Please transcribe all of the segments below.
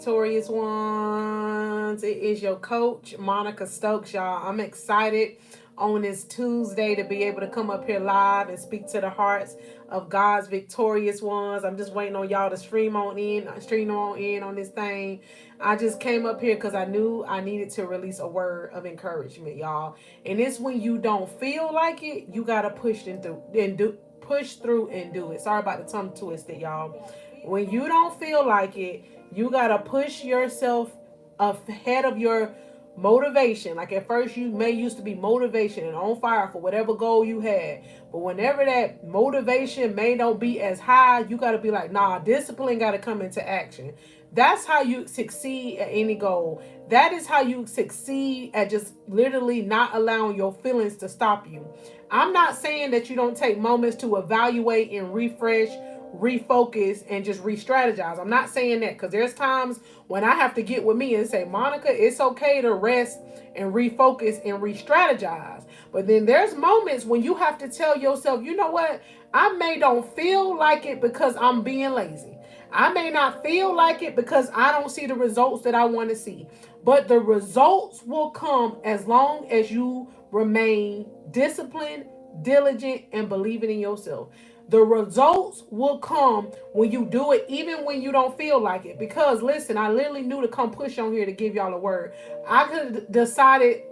victorious ones. It is your coach, Monica Stokes, y'all. I'm excited on this Tuesday to be able to come up here live and speak to the hearts of God's victorious ones. I'm just waiting on y'all to stream on in on this thing. I just came up here because I knew I needed to release a word of encouragement, y'all. And it's when you don't feel like it, you gotta push through and do it. Sorry about the tongue twisted, y'all. When you don't feel like it, you gotta push yourself ahead of your motivation. Like at first you may used to be motivation and on fire for whatever goal you had, but whenever that motivation may not be as high, you got to be like, nah, discipline got to come into action. That's how you succeed at any goal. That is how you succeed at just literally not allowing your feelings to stop you. I'm not saying that you don't take moments to evaluate and refresh, refocus, and just re-strategize. I'm not saying that, because there's times when I have to get with me and say, Monica, it's okay to rest and refocus and re-strategize. But then there's moments when you have to tell yourself, you know what? I may don't feel like it because I'm being lazy. I may not feel like it because I don't see the results that I want to see. But the results will come as long as you remain disciplined, diligent, and believing in yourself. The results will come when you do it, even when you don't feel like it. Because listen, I literally knew to come push on here to give y'all a word. I could have decided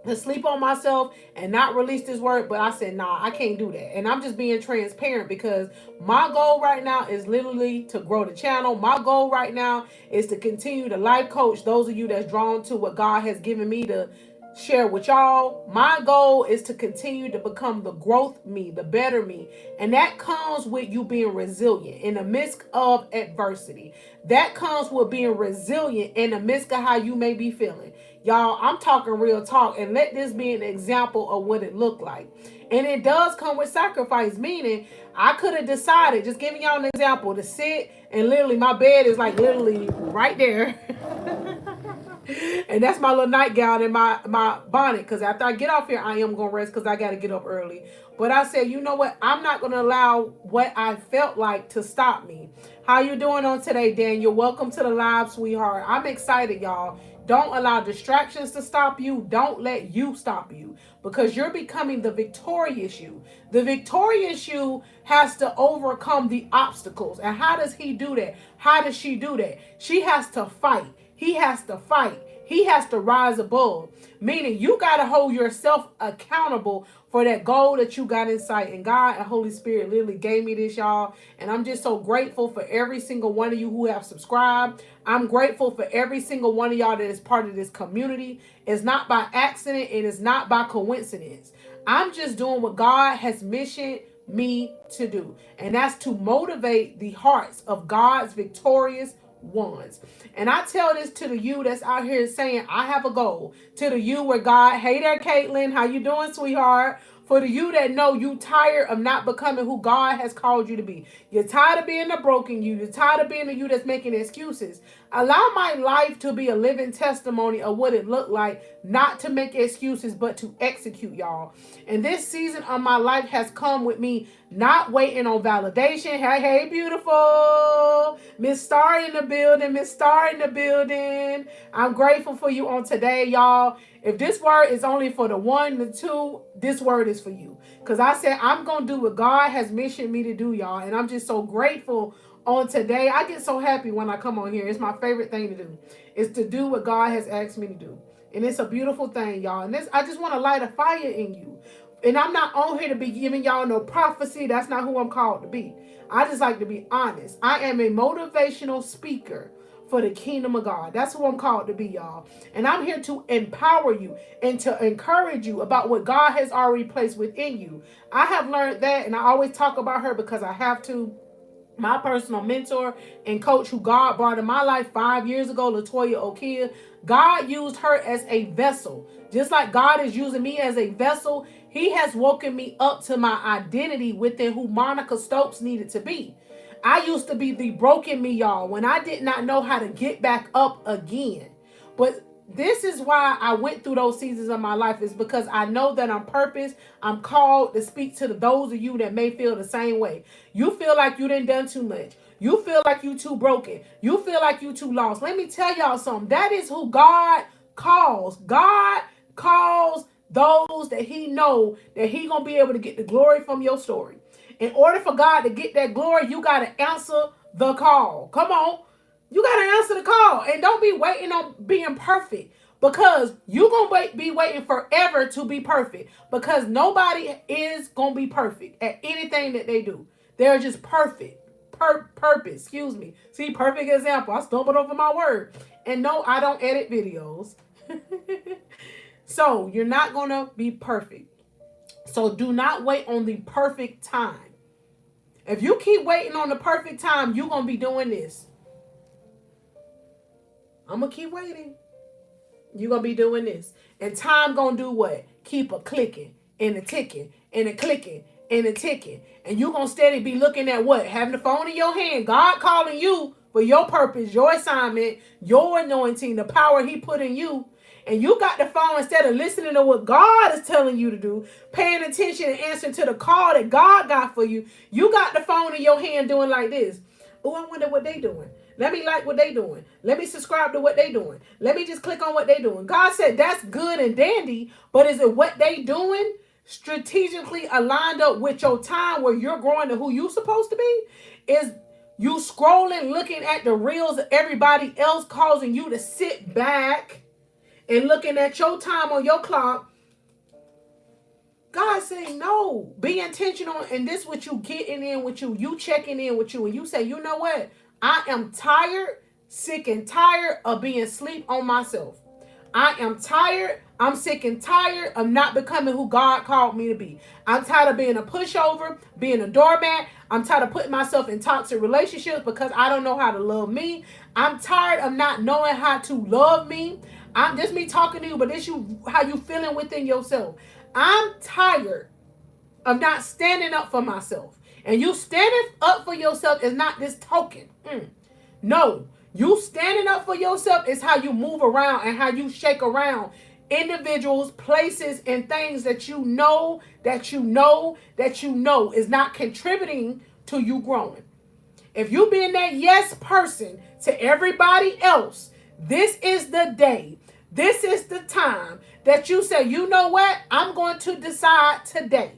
to sleep on myself and not release this word, but I said, nah, I can't do that. And I'm just being transparent because my goal right now is literally to grow the channel. My goal right now is to continue to life coach those of you that's drawn to what God has given me to share with y'all. My goal is to continue to become the growth me, the better me. And that comes with you being resilient in the midst of adversity. That comes with being resilient in the midst of how you may be feeling. Y'all, I'm talking real talk, and let this be an example of what it looked like. And it does come with sacrifice, meaning I could have decided, just giving y'all an example, to sit and literally my bed is like literally right there. And that's my little nightgown and my bonnet, because after I get off here, I am going to rest because I got to get up early. But I said, you know what? I'm not going to allow what I felt like to stop me. How you doing on today, Daniel? Welcome to the live, sweetheart. I'm excited, y'all. Don't allow distractions to stop you. Don't let you stop you, because you're becoming the victorious you. The victorious you has to overcome the obstacles. And how does he do that? How does she do that? She has to fight. He has to fight. He has to rise above. Meaning you got to hold yourself accountable for that goal that you got in sight. And God and Holy Spirit literally gave me this, y'all. And I'm just so grateful for every single one of you who have subscribed. I'm grateful for every single one of y'all that is part of this community. It's not by accident. It is not by coincidence. I'm just doing what God has missioned me to do. And that's to motivate the hearts of God's victorious ones. And I tell this to the you that's out here saying, I have a goal. To the you where God, hey there, Caitlin, how you doing, sweetheart? For the you that know you tired of not becoming who God has called you to be. You're tired of being the broken you. You're tired of being the you that's making excuses. Allow my life to be a living testimony of what it looked like not to make excuses, but to execute, y'all. And this season of my life has come with me not waiting on validation. Hey, hey, beautiful. Miss Star in the building. Miss Star in the building. I'm grateful for you on today, y'all. If this word is only for the one, the two, this word is for you. Because I said I'm going to do what God has missioned me to do, y'all. And I'm just so grateful on today. I get so happy when I come on here. It's my favorite thing to do. Is to do what God has asked me to do. And it's a beautiful thing, y'all. And I just want to light a fire in you. And I'm not on here to be giving y'all no prophecy. That's not who I'm called to be. I just like to be honest. I am a motivational speaker for the kingdom of God. That's who I'm called to be, y'all. And I'm here to empower you and to encourage you about what God has already placed within you. I have learned that, and I always talk about her because I have to. My personal mentor and coach who God brought in my life 5 years ago, Latoya Okia, God used her as a vessel. Just like God is using me as a vessel, he has woken me up to my identity within who Monica Stokes needed to be. I used to be the broken me, y'all, when I did not know how to get back up again. But this is why I went through those seasons of my life, is because I know that I'm purposed. I'm called to speak to those of you that may feel the same way. You feel like you done too much. You feel like you too broken. You feel like you too lost. Let me tell y'all something. That is who God calls. God calls those that he know that he gonna be able to get the glory from your story. In order for God to get that glory, you got to answer the call. Come on. You got to answer the call. And don't be waiting on being perfect, because you're going to be waiting forever to be perfect, because nobody is going to be perfect at anything that they do. They're just perfect. Purpose. Excuse me. See, perfect example. I stumbled over my word. And no, I don't edit videos. So you're not going to be perfect. So do not wait on the perfect time. If you keep waiting on the perfect time, you're going to be doing this. I'm going to keep waiting. You're going to be doing this. And time going to do what? Keep a clicking and a ticking and a clicking and a ticking. And you're going to steady be looking at what? Having the phone in your hand. God calling you for your purpose, your assignment, your anointing, the power he put in you. And you got the phone, instead of listening to what God is telling you to do, paying attention and answering to the call that God got for you. You got the phone in your hand doing like this. Oh, I wonder what they doing. Let me like what they doing. Let me subscribe to what they doing. Let me just click on what they doing. God said that's good and dandy, but is it what they doing strategically aligned up with your time where you're growing to who you supposed to be? Is you scrolling, looking at the reels of everybody else, causing you to sit back and looking at your time on your clock? God saying no. Be intentional, and this what you getting in with you. You checking in with you, and you say, you know what? I am tired, sick and tired of being asleep on myself. I am tired. I'm sick and tired of not becoming who God called me to be. I'm tired of being a pushover, being a doormat. I'm tired of putting myself in toxic relationships because I don't know how to love me. I'm tired of not knowing how to love me. I'm just me talking to you, but this you how you feeling within yourself. I'm tired of not standing up for myself. And you standing up for yourself is not this token. No, you standing up for yourself is how you move around and how you shake around individuals, places, and things that you know is not contributing to you growing. If you being that yes person to everybody else, this is the day, this is the time that you say, you know what? I'm going to decide today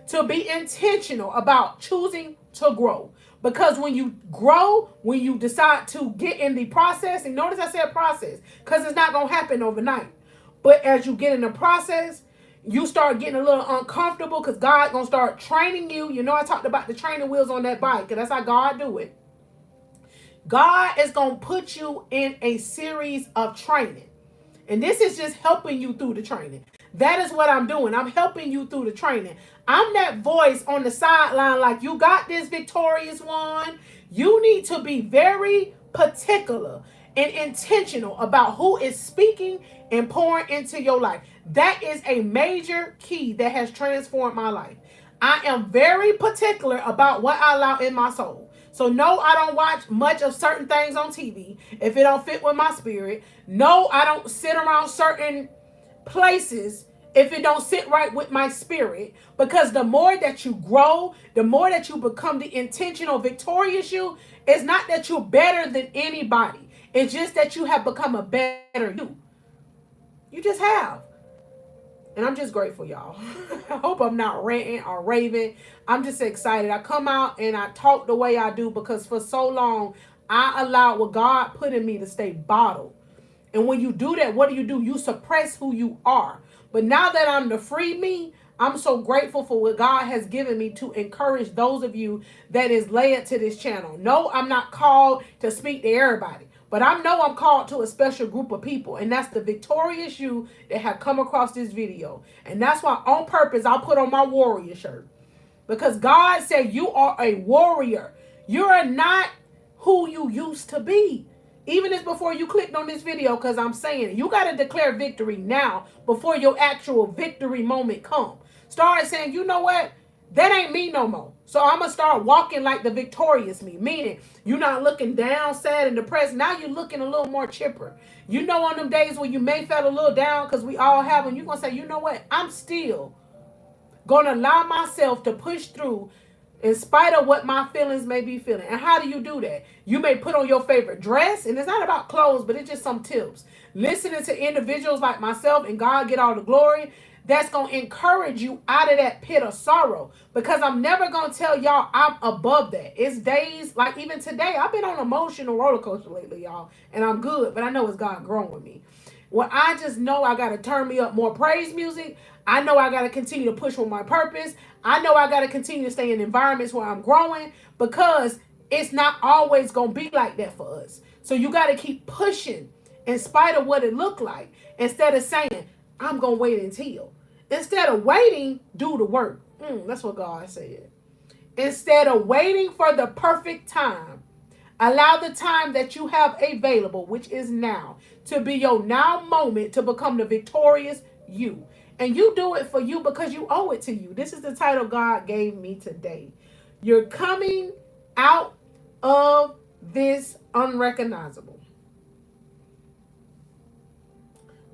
to be intentional about choosing to grow. Because when you grow, when you decide to get in the process, and notice I said process, because it's not going to happen overnight. But as you get in the process, you start getting a little uncomfortable because God's going to start training you. You know, I talked about the training wheels on that bike, because that's how God do it. God is going to put you in a series of training. And this is just helping you through the training. That is what I'm doing. I'm helping you through the training. I'm that voice on the sideline like, you got this, victorious one. You need to be very particular and intentional about who is speaking and pouring into your life. That is a major key that has transformed my life. I am very particular about what I allow in my soul. So no, I don't watch much of certain things on TV if it don't fit with my spirit. No, I don't sit around certain places if it don't sit right with my spirit. Because the more that you grow, the more that you become the intentional, victorious you, it's not that you're better than anybody. It's just that you have become a better you. You just have. And I'm just grateful, y'all. I hope I'm not ranting or raving. I'm just excited. I come out and I talk the way I do because for so long, I allowed what God put in me to stay bottled. And when you do that, what do? You suppress who you are. But now that I'm the free me, I'm so grateful for what God has given me to encourage those of you that is led to this channel. No, I'm not called to speak to everybody. But I know I'm called to a special group of people. And that's the victorious you that have come across this video. And that's why on purpose I put on my warrior shirt. Because God said you are a warrior. You are not who you used to be. Even as before you clicked on this video, because I'm saying you got to declare victory now before your actual victory moment come. Start saying, you know what? That ain't me no more. So I'm going to start walking like the victorious me. Meaning, you're not looking down, sad, and depressed. Now you're looking a little more chipper. You know, on them days when you may feel a little down, because we all have them, you're going to say, you know what? I'm still going to allow myself to push through in spite of what my feelings may be feeling. And how do you do that? You may put on your favorite dress, and it's not about clothes, but it's just some tips. Listening to individuals like myself, and God get all the glory, that's going to encourage you out of that pit of sorrow. Because I'm never going to tell y'all I'm above that. It's days, like even today, I've been on an emotional roller coaster lately, y'all, and I'm good, but I know it's God growing with me. Well, I just know I got to turn me up more praise music. I know I got to continue to push with my purpose. I know I got to continue to stay in environments where I'm growing, because it's not always going to be like that for us. So you got to keep pushing in spite of what it looked like, instead of saying, I'm going to wait until. Instead of waiting, do the work. That's what God said. Instead of waiting for the perfect time, allow the time that you have available, which is now, to be your now moment to become the victorious you. And you do it for you because you owe it to you. This is the title God gave me today. You're coming out of this unrecognizable.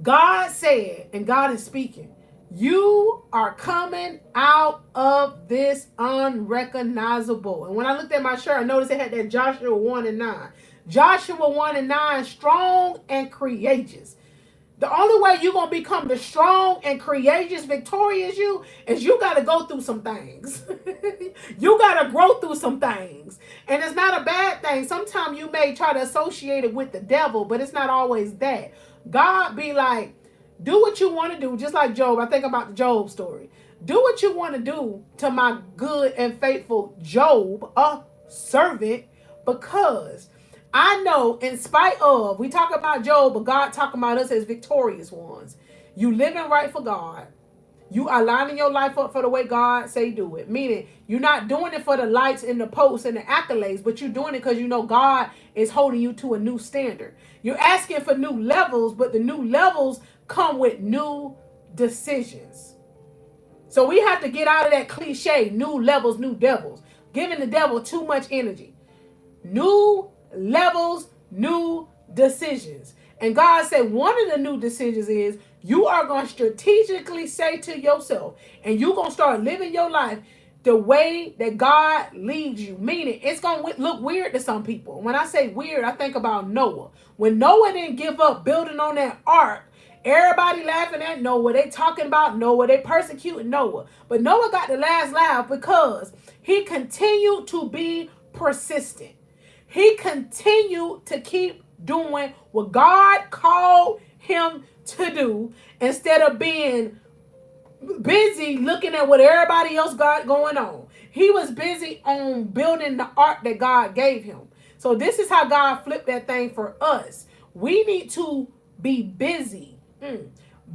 God said, and God is speaking, you are coming out of this unrecognizable. And when I looked at my shirt, I noticed it had that Joshua 1:9. Joshua 1:9, strong and courageous. The only way you're going to become the strong and courageous, victorious you, is you got to go through some things. You got to grow through some things. And it's not a bad thing. Sometimes you may try to associate it with the devil, but it's not always that. God be like, do what you want to do, just like Job. I think about the Job story. Do what you want to do to my good and faithful Job, a servant, because I know in spite of, we talk about Job, but God talking about us as victorious ones. You living right for God. You are lining your life up for the way God say do it. Meaning, you're not doing it for the lights and the posts and the accolades, but you're doing it because you know God is holding you to a new standard. You're asking for new levels, but the new levels come with new decisions. So we have to get out of that cliche, new levels, new devils, giving the devil too much energy. New levels, new decisions. And God said one of the new decisions is you are going to strategically say to yourself, and you're going to start living your life the way that God leads you. Meaning it's going to look weird to some people. When I say weird, I think about Noah. When Noah didn't give up building on that ark, everybody laughing at Noah. They talking about Noah. They persecuting Noah. But Noah got the last laugh because he continued to be persistent. He continued to keep doing what God called him to do instead of being busy looking at what everybody else got going on. He was busy on building the ark that God gave him. So this is how God flipped that thing for us. We need to be busy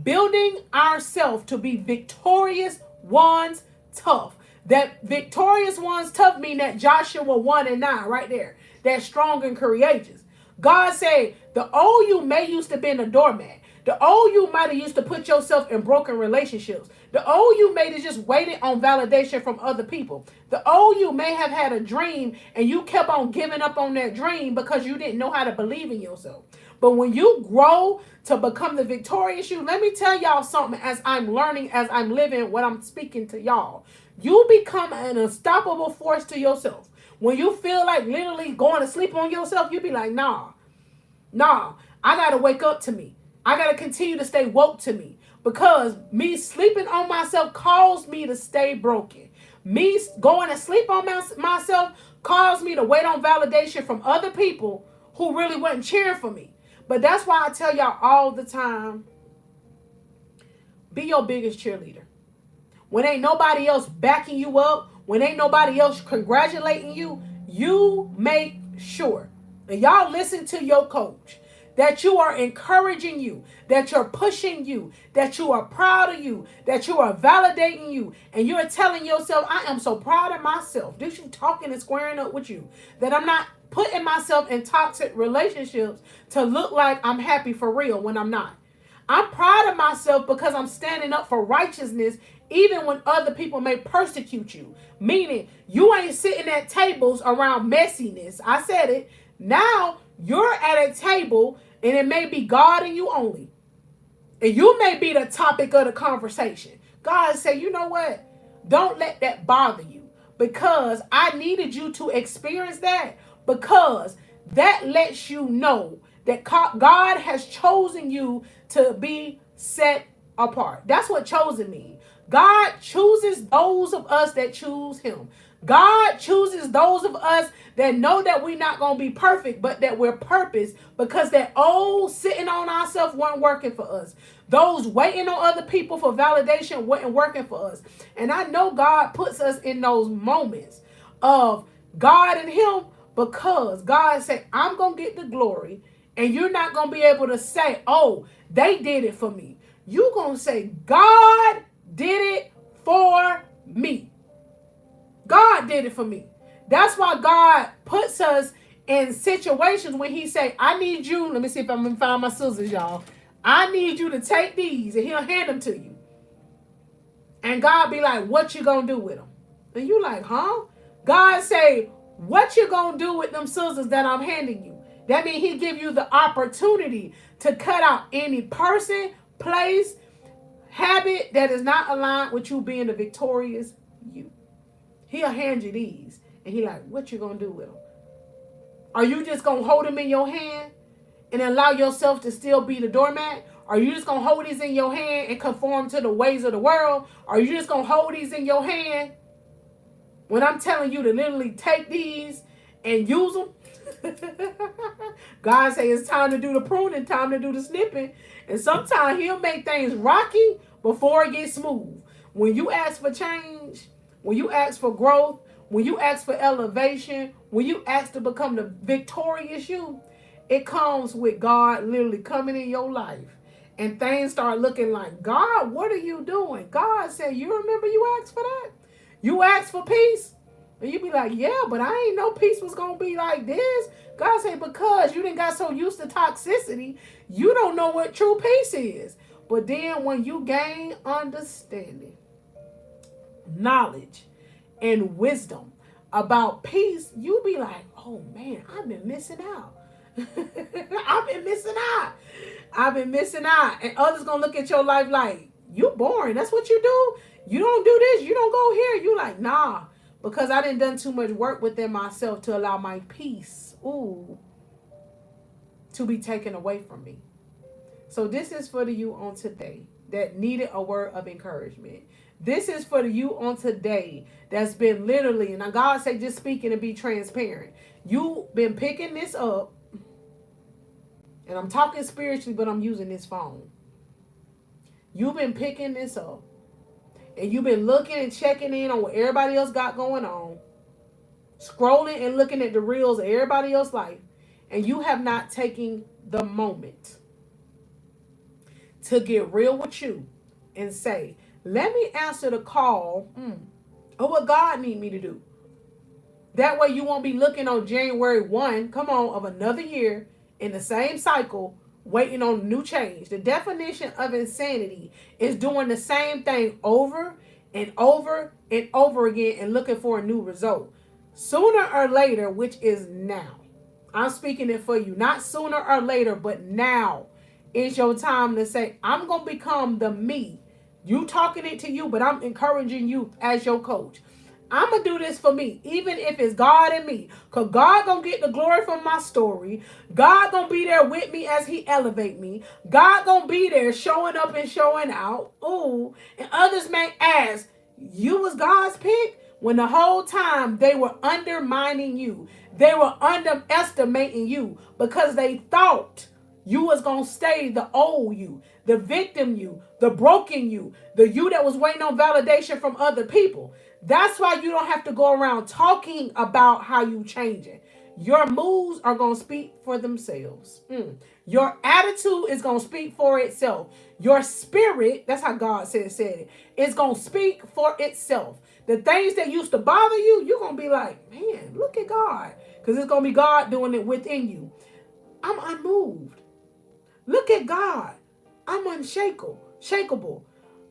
building ourselves to be victorious ones tough. That victorious ones tough mean that Joshua 1:9 right there. That's strong and courageous. God said the old you may used to be a doormat. The old you might have used to put yourself in broken relationships. The old you may have just waited on validation from other people. The old you may have had a dream and you kept on giving up on that dream because you didn't know how to believe in yourself. But when you grow to become the victorious you, let me tell y'all something as I'm learning, as I'm living what I'm speaking to y'all. You become an unstoppable force to yourself. When you feel like literally going to sleep on yourself, you be like, nah, I got to wake up to me. I got to continue to stay woke to me, because me sleeping on myself caused me to stay broken. Me going to sleep on myself caused me to wait on validation from other people who really wasn't cheering for me. But that's why I tell y'all all the time, be your biggest cheerleader. When ain't nobody else backing you up, when ain't nobody else congratulating you, you make sure, and y'all listen to your coach, that you are encouraging you, that you're pushing you, that you are proud of you, that you are validating you, and you're telling yourself, I am so proud of myself. This you talking and squaring up with you, that I'm not putting myself in toxic relationships to look like I'm happy for real when I'm not. I'm proud of myself because I'm standing up for righteousness even when other people may persecute you. Meaning, you ain't sitting at tables around messiness. I said it. Now, you're at a table and it may be God and you only. And you may be the topic of the conversation. God say, you know what? Don't let that bother you. because I needed you to experience that, because that lets you know that God has chosen you to be set apart. That's what chosen means. God chooses those of us that choose him. God chooses those of us that know that we're not going to be perfect, but that we're purposed, because that old sitting on ourselves wasn't working for us. Those waiting on other people for validation wasn't working for us. And I know God puts us in those moments of God and him, because God said, I'm going to get the glory, and you're not going to be able to say, oh, they did it for me. You're going to say, God did it for me. God did it for me. That's why God puts us in situations when he say, I need you. Let me see if I'm going to find my scissors, y'all. I need you to take these, and he'll hand them to you. And God be like, what you going to do with them? And you like, huh? God say, what you going to do with them scissors that I'm handing you? That means he give you the opportunity to cut out any person, place, habit that is not aligned with you being the victorious you. He'll hand you these. And he like, what you going to do with them? Are you just going to hold them in your hand and allow yourself to still be the doormat? Are you just going to hold these in your hand and conform to the ways of the world? Are you just going to hold these in your hand when I'm telling you to literally take these and use them? God say it's time to do the pruning, time to do the snipping. And sometimes he'll make things rocky before it gets smooth. When you ask for change, when you ask for growth, when you ask for elevation, when you ask to become the victorious you, it comes with God literally coming in your life. And things start looking like, God, what are you doing? God said, you remember you asked for that? You asked for peace? And you be like, yeah, but I ain't know peace was going to be like this. God said, because you didn't got so used to toxicity, you don't know what true peace is. But then when you gain understanding, knowledge, and wisdom about peace, you be like, oh man, I've been missing out. I've been missing out. I've been missing out. And others going to look at your life like, you boring. That's what you do? You don't do this. You don't go here. You like, nah. Because I didn't done too much work within myself to allow my peace, to be taken away from me. So this is for the you on today that needed a word of encouragement. This is for the you on today that's been literally, and God say just speaking and be transparent. You've been picking this up, and I'm talking spiritually, but I'm using this phone. You've been picking this up, and you've been looking and checking in on what everybody else got going on, scrolling and looking at the reels of everybody else's life, and you have not taken the moment to get real with you and say, let me answer the call of what God need me to do. That way you won't be looking on January 1, come on, of another year in the same cycle, waiting on new change. The definition of insanity is doing the same thing over and over and over again and looking for a new result. Sooner or later, which is now. I'm speaking it for you. Not sooner or later, but now is your time to say, I'm going to become the me. You talking it to you, but I'm encouraging you as your coach. I'm going to do this for me, even if it's God and me. Because God going to get the glory from my story. God going to be there with me as he elevate me. God going to be there showing up and showing out. Ooh. And others may ask, you was God's pick? When the whole time they were undermining you. They were underestimating you because they thought you was going to stay the old you, the victim you, the broken you, the you that was waiting on validation from other people. That's why you don't have to go around talking about how you changing. Your moves are going to speak for themselves. Your attitude is going to speak for itself. Your spirit, that's how God said it, is going to speak for itself. The things that used to bother you, you're going to be like, man, look at God. Because it's going to be God doing it within you. I'm unmoved. Look at God. I'm unshakable.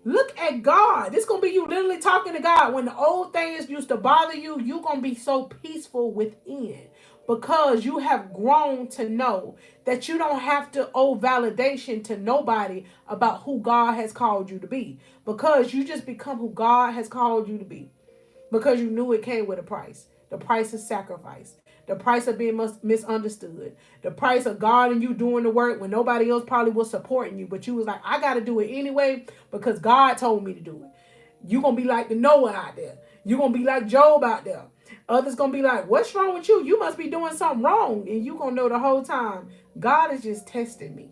Look at God. This going to be you literally talking to God. When the old things used to bother you, you're going to be so peaceful within. Because you have grown to know that you don't have to owe validation to nobody about who God has called you to be. Because you just become who God has called you to be. because you knew it came with a price. The price is sacrifice. The price of being misunderstood. The price of God and you doing the work when nobody else probably was supporting you. But you was like, I got to do it anyway because God told me to do it. You're going to be like the Noah out there. You're going to be like Job out there. Others going to be like, what's wrong with you? You must be doing something wrong. And you going to know the whole time, God is just testing me.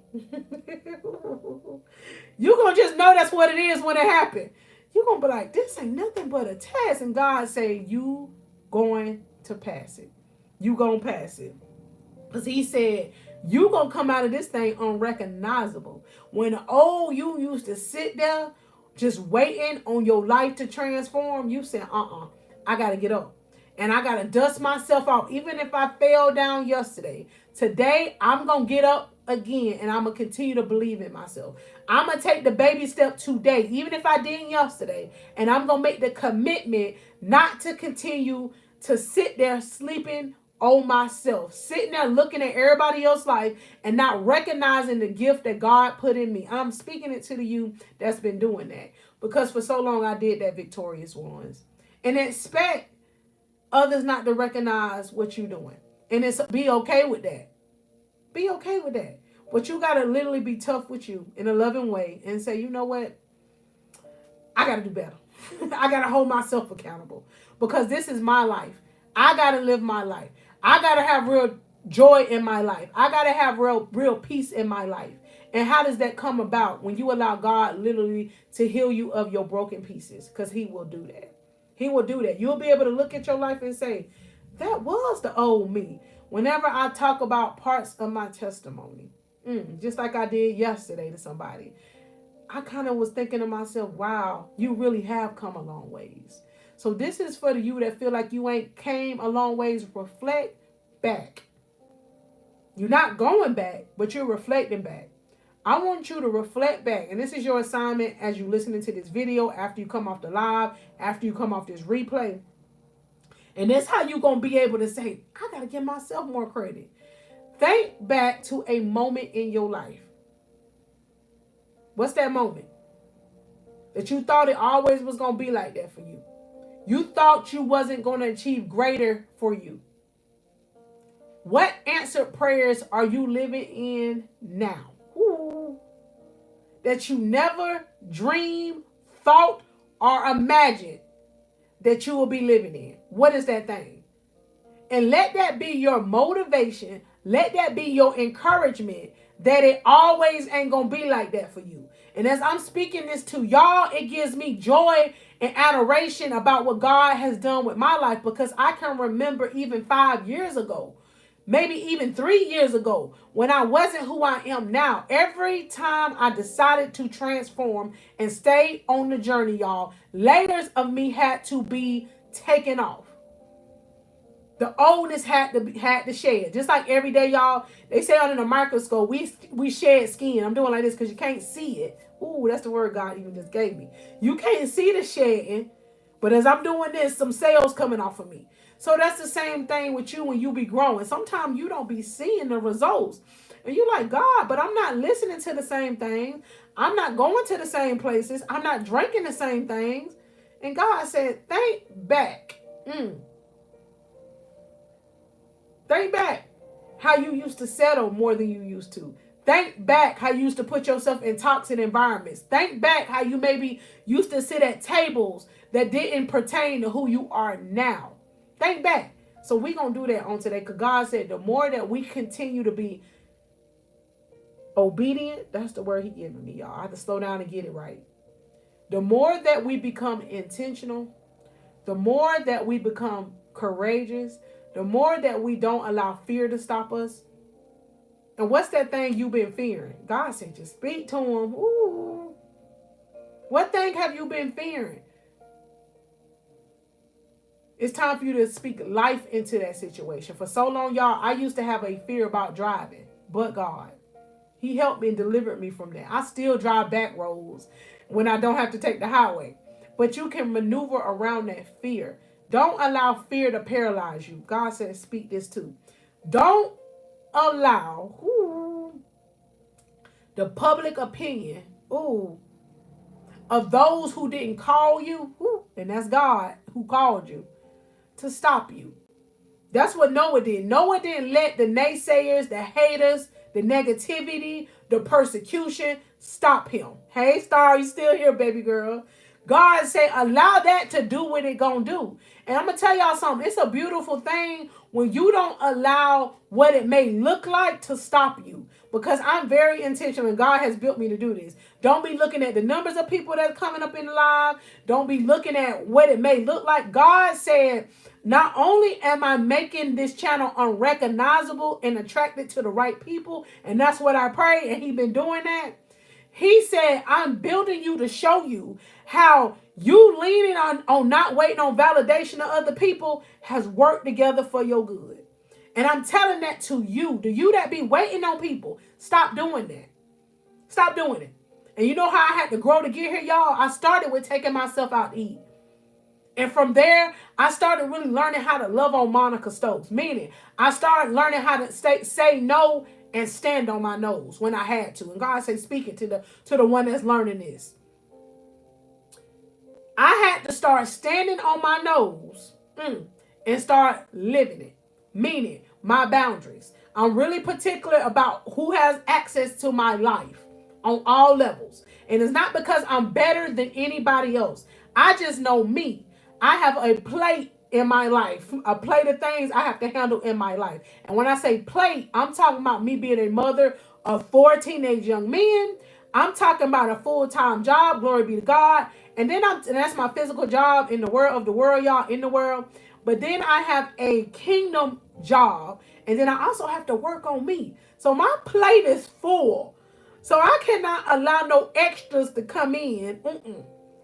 You're going to just know that's what it is when it happened. You're going to be like, this ain't nothing but a test. And God say, you going to pass it. You going to pass it. Because he said, you going to come out of this thing unrecognizable. When you used to sit there just waiting on your life to transform, you said, I got to get up. And I got to dust myself off. Even if I fell down yesterday, today I'm going to get up again and I'm going to continue to believe in myself. I'm going to take the baby step today, even if I didn't yesterday. And I'm going to make the commitment not to continue to sit there sleeping on myself, sitting there looking at everybody else's life and not recognizing the gift that God put in me. I'm speaking it to the you that's been doing that, because for so long I did that victorious ones, and expect others not to recognize what you're doing. And it's be okay with that. Be okay with that. But you got to literally be tough with you in a loving way and say, you know what? I got to do better. I got to hold myself accountable because this is my life. I got to live my life. I got to have real joy in my life. I got to have real peace in my life. And how does that come about? When you allow God literally to heal you of your broken pieces, because he will do that. He will do that. You'll be able to look at your life and say, that was the old me. Whenever I talk about parts of my testimony, just like I did yesterday to somebody, I kind of was thinking to myself, wow, you really have come a long ways. So this is for the you that feel like you ain't came a long ways. Reflect back. You're not going back, but you're reflecting back. I want you to reflect back. And this is your assignment as you listening to this video, after you come off the live, after you come off this replay. And that's how you're going to be able to say, I got to give myself more credit. Think back to a moment in your life. What's that moment? That you thought it always was going to be like that for you. You thought you wasn't going to achieve greater for you. What answered prayers are you living in now? Ooh. That you never dreamed, thought, or imagined that you will be living in. What is that thing? And let that be your motivation. Let that be your encouragement that it always ain't going to be like that for you. And as I'm speaking this to y'all, it gives me joy and adoration about what God has done with my life, because I can remember even 5 years ago, maybe even 3 years ago, when I wasn't who I am now. Every time I decided to transform and stay on the journey, y'all, layers of me had to be taken off. The oldness had to shed. Just like every day, y'all, they say under the microscope, we shed skin. I'm doing like this because you can't see it. Ooh, that's the word God even just gave me. You can't see the shedding, but as I'm doing this, some cells coming off of me. So that's the same thing with you when you be growing. Sometimes you don't be seeing the results. And you're like, God, but I'm not listening to the same things. I'm not going to the same places. I'm not drinking the same things. And God said, think back. Think back how you used to settle more than you used to. Think back how you used to put yourself in toxic environments. Think back how you maybe used to sit at tables that didn't pertain to who you are now. Think back. So we're going to do that on today, because God said the more that we continue to be obedient, that's the word he giving me, y'all. I have to slow down and get it right. The more that we become intentional, the more that we become courageous, the more that we don't allow fear to stop us. And what's that thing you've been fearing? God said, just speak to him. Ooh. What thing have you been fearing? It's time for you to speak life into that situation. For so long, y'all, I used to have a fear about driving, but God, he helped me and delivered me from that. I still drive back roads when I don't have to take the highway. But you can maneuver around that fear. Don't allow fear to paralyze you. God says, speak this too. Don't allow the public opinion of those who didn't call you, and that's God, who called you to stop you. That's what Noah did. Noah didn't let the naysayers, the haters, the negativity, the persecution stop him. Hey, Star, you still here, baby girl? God said, allow that to do what it gonna do. And I'm gonna tell y'all something. It's a beautiful thing when you don't allow what it may look like to stop you. Because I'm very intentional and God has built me to do this. Don't be looking at the numbers of people that's coming up in the live. Don't be looking at what it may look like. God said, not only am I making this channel unrecognizable and attracted to the right people, and that's what I pray, and He's been doing that. He said, I'm building you to show you how you leaning on not waiting on validation of other people has worked together for your good. And I'm telling that to you that be waiting on people, stop doing that. Stop doing it. And you know how I had to grow to get here, y'all? I started with taking myself out to eat. And from there, I started really learning how to love on Monica Stokes. Meaning, I started learning how to say no and stand on my nose when I had to. And God said, speak it to the one that's learning this. I had to start standing on my nose and start living it. Meaning, my boundaries. I'm really particular about who has access to my life on all levels. And it's not because I'm better than anybody else. I just know me. I have a plate in my life, a plate of things I have to handle in my life. And when I say plate, I'm talking about me being a mother of 4 teenage young men. I'm talking about a full-time job, glory be to God. And that's my physical job in the world, y'all, in the world. But then I have a kingdom job, and then I also have to work on me. So my plate is full. So I cannot allow no extras to come in.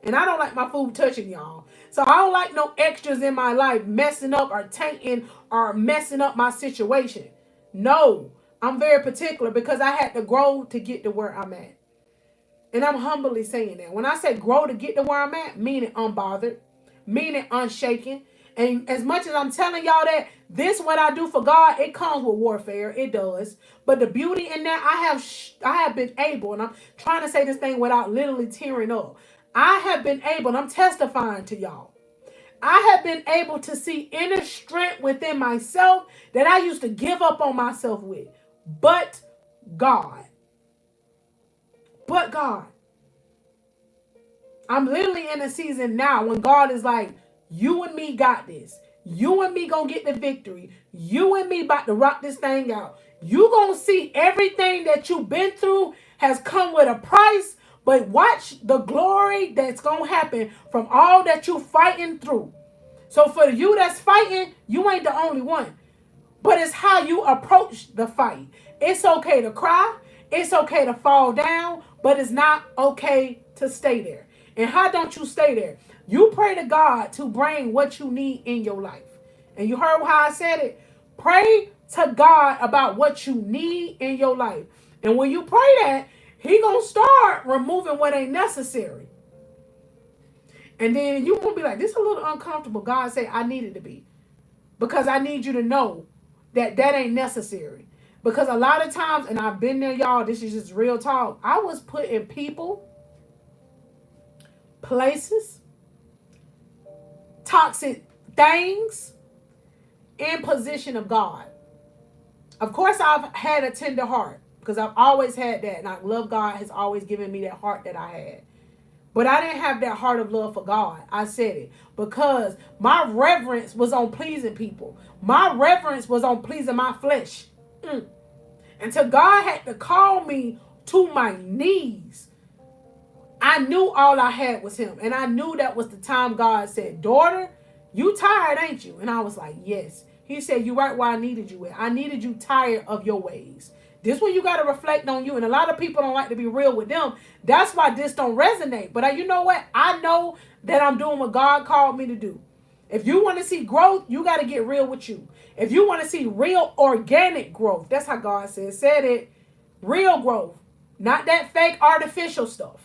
And I don't like my food touching y'all. So I don't like no extras in my life messing up or tainting or messing up my situation. No, I'm very particular because I had to grow to get to where I'm at. And I'm humbly saying that. When I say grow to get to where I'm at, meaning unbothered, meaning unshaken. And as much as I'm telling y'all that this what I do for God, it comes with warfare. It does. But the beauty in that, I have been able, and I'm trying to say this thing without literally tearing up. I have been able, and I'm testifying to y'all. I have been able to see inner strength within myself that I used to give up on myself with. But God. But God. I'm literally in a season now when God is like, you and me got this. You and me gonna get the victory. You and me about to rock this thing out. You gonna see everything that you've been through has come with a price. But watch the glory that's gonna happen from all that you fighting through. So for you that's fighting, you ain't the only one. But it's how you approach the fight. It's okay to cry. It's okay to fall down. But it's not okay to stay there. And how don't you stay there? You pray to God to bring what you need in your life. And you heard how I said it. Pray to God about what you need in your life. And when you pray that, He gonna start removing what ain't necessary. And then you gonna be like, this is a little uncomfortable. God say, I need it to be. Because I need you to know that ain't necessary. Because a lot of times, and I've been there, y'all, this is just real talk. I was put in people, places, toxic things in position of God. Of course, I've had a tender heart because I've always had that. And I love God has always given me that heart that I had. But I didn't have that heart of love for God. I said it because my reverence was on pleasing people. My reverence was on pleasing my flesh. Until God had to call me to my knees. I knew all I had was Him. And I knew that was the time God said, daughter, you tired, ain't you? And I was like, yes. He said, you right where I needed you at. I needed you tired of your ways. This one you got to reflect on you. And a lot of people don't like to be real with them. That's why this don't resonate. But you know what? I know that I'm doing what God called me to do. If you want to see growth, you got to get real with you. If you want to see real organic growth, that's how God said it. Real growth. Not that fake artificial stuff.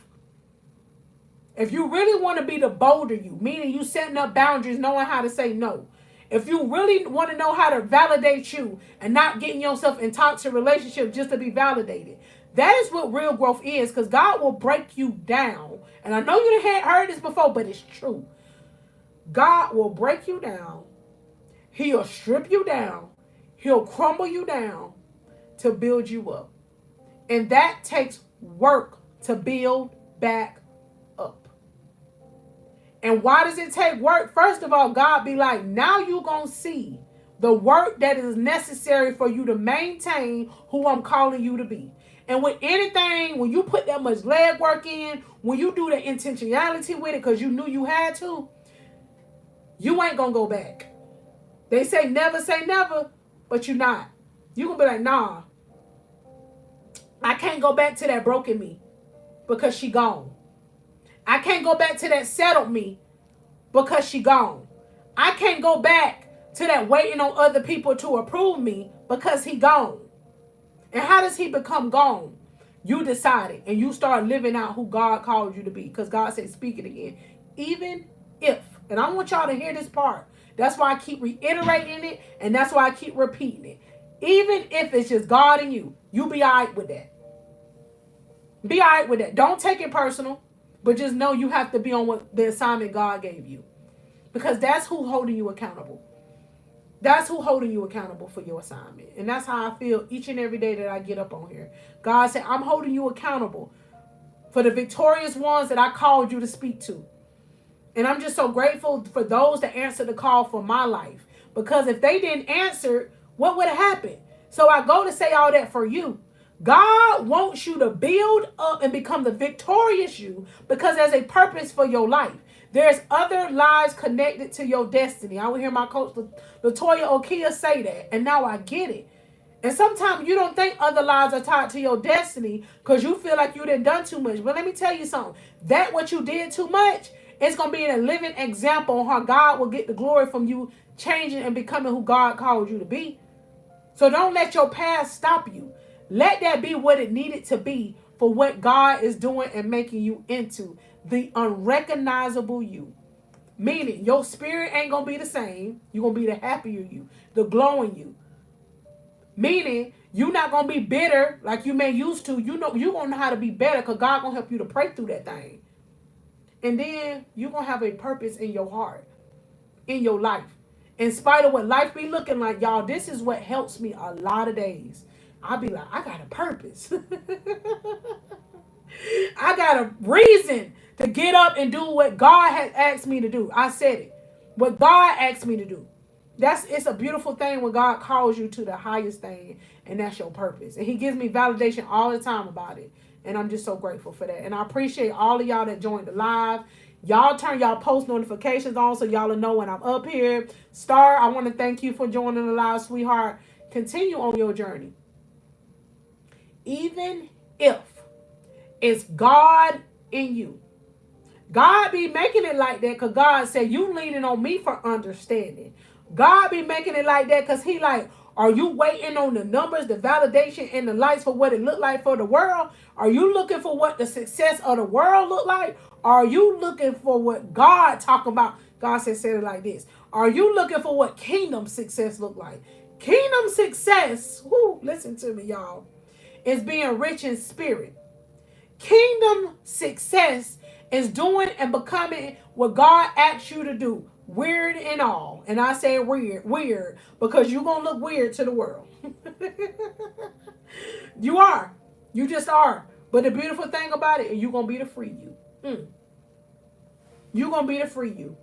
If you really want to be the bolder you, meaning you setting up boundaries, knowing how to say no. If you really want to know how to validate you and not getting yourself in toxic relationships just to be validated. That is what real growth is, because God will break you down. And I know you had heard this before, but it's true. God will break you down. He'll strip you down. He'll crumble you down to build you up. And that takes work to build back up. And why does it take work? First of all, God be like, now you're going to see the work that is necessary for you to maintain who I'm calling you to be. And with anything, when you put that much leg work in, when you do the intentionality with it because you knew you had to, you ain't going to go back. They say never, but you're not. You're going to be like, nah, I can't go back to that broken me because she gone. I can't go back to that settled me because she gone. I can't go back to that waiting on other people to approve me because he gone. And how does he become gone? You decided and you start living out who God called you to be. Because God said, speak it again. Even if, and I want y'all to hear this part. That's why I keep reiterating it. And that's why I keep repeating it. Even if it's just God and you be all right with that. Be all right with that. Don't take it personal. But just know you have to be on what the assignment God gave you. Because that's who's holding you accountable. That's who holding you accountable for your assignment. And that's how I feel each and every day that I get up on here. God said, I'm holding you accountable for the victorious ones that I called you to speak to. And I'm just so grateful for those that answered the call for my life. Because if they didn't answer, what would have happened? So I go to say all that for you. God wants you to build up and become the victorious you because there's a purpose for your life. There's other lives connected to your destiny. I would hear my coach, Latoya Okia, say that. And now I get it. And sometimes you don't think other lives are tied to your destiny because you feel like you done done too much. But let me tell you something. That what you did too much, it's going to be a living example on how God will get the glory from you changing and becoming who God called you to be. So don't let your past stop you. Let that be what it needed to be for what God is doing and making you into. The unrecognizable you. Meaning your spirit ain't going to be the same. You're going to be the happier you. The glowing you. Meaning you're not going to be bitter like you may used to. You know, you're going to know how to be better because God going to help you to pray through that thing. And then you're going to have a purpose in your heart. In your life. In spite of what life be looking like, y'all, this is what helps me a lot of days. I'll be like, I got a purpose. I got a reason to get up and do what God has asked me to do. I said it. What God asked me to do. It's a beautiful thing when God calls you to the highest thing, and that's your purpose. And he gives me validation all the time about it. And I'm just so grateful for that. And I appreciate all of y'all that joined the live. Y'all turn y'all post notifications on so y'all will know when I'm up here. Star, I want to thank you for joining the live, sweetheart. Continue on your journey. Even if it's God in you. God be making it like that because God said, you leaning on me for understanding. God be making it like that because he like, are you waiting on the numbers, the validation, and the lights for what it look like for the world? Are you looking for what the success of the world look like? Are you looking for what God talking about? God said it like this. Are you looking for what kingdom success look like? Kingdom success, listen to me, y'all, is being rich in spirit. Kingdom success is doing and becoming what God asks you to do. Weird and all. And I say weird because you're going to look weird to the world. You are. You just are. But the beautiful thing about it is you're going to be the free you. You're going to be the free you.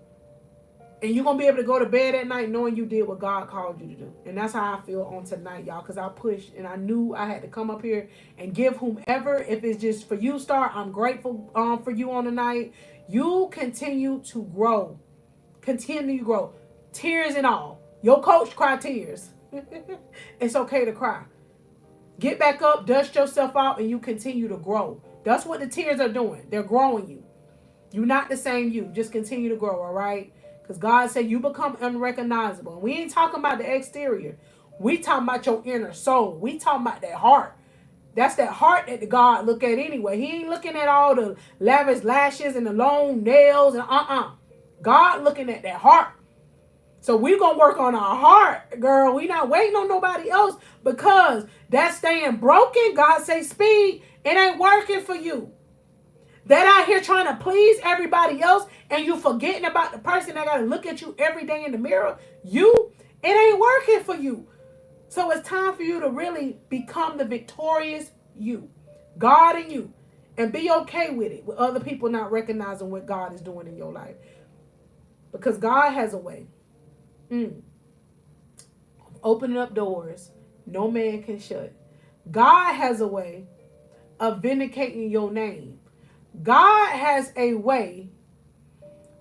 And you're going to be able to go to bed at night knowing you did what God called you to do. And that's how I feel on tonight, y'all. Because I pushed and I knew I had to come up here and give whomever, if it's just for you, Star, I'm grateful for you on tonight. You continue to grow. Continue to grow. Tears and all. Your coach cry tears. It's okay to cry. Get back up, dust yourself out, and you continue to grow. That's what the tears are doing. They're growing you. You're not the same you. Just continue to grow, all right? Because God said you become unrecognizable. And we ain't talking about the exterior. We talking about your inner soul. We talking about that heart. That's that heart that the God look at anyway. He ain't looking at all the lavish lashes and the long nails and God looking at that heart. So we going to work on our heart, girl. We not waiting on nobody else because that's staying broken. God say speed. It ain't working for you. That out here trying to please everybody else and you forgetting about the person that got to look at you every day in the mirror, it ain't working for you. So it's time for you to really become the victorious you. God in you. And be okay with it, with other people not recognizing what God is doing in your life. Because God has a way. Opening up doors no man can shut. God has a way of vindicating your name. God has a way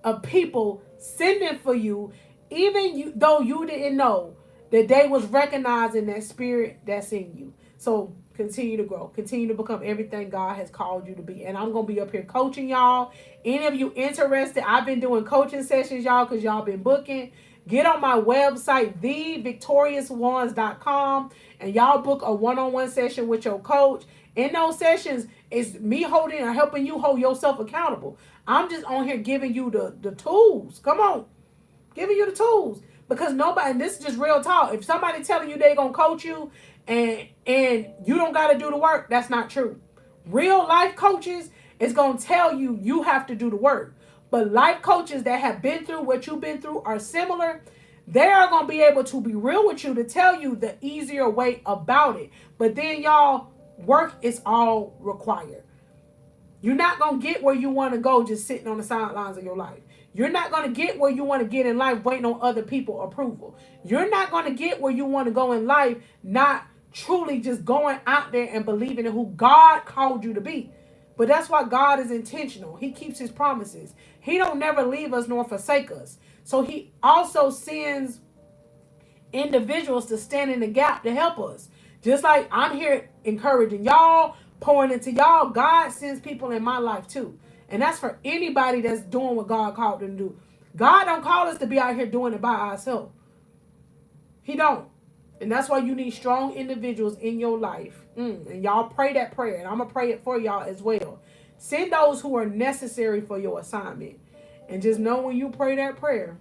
of people sending for you, even though you didn't know that they was recognizing that spirit that's in you. So continue to grow. Continue to become everything God has called you to be. And I'm going to be up here coaching y'all. Any of you interested, I've been doing coaching sessions, y'all, because y'all been booking. Get on my website, thevictoriousones.com, and y'all book a one-on-one session with your coach. In those sessions, it's me holding or helping you hold yourself accountable. I'm just on here giving you the tools. Come on. Giving you the tools. Because nobody, and this is just real talk. If somebody telling you they going to coach you and you don't got to do the work, that's not true. Real life coaches is going to tell you you have to do the work. But life coaches that have been through what you've been through are similar. They are going to be able to be real with you to tell you the easier way about it. But then y'all, work is all required. You're not going to get where you want to go just sitting on the sidelines of your life. You're not going to get where you want to get in life waiting on other people's approval. You're not going to get where you want to go in life not truly just going out there and believing in who God called you to be. But that's why God is intentional. He keeps his promises. He don't never leave us nor forsake us. So he also sends individuals to stand in the gap to help us. Just like I'm here encouraging y'all, pouring into y'all, God sends people in my life too. And that's for anybody that's doing what God called them to do. God don't call us to be out here doing it by ourselves. He don't. And that's why you need strong individuals in your life. And y'all pray that prayer. And I'm going to pray it for y'all as well. Send those who are necessary for your assignment. And just know when you pray that prayer,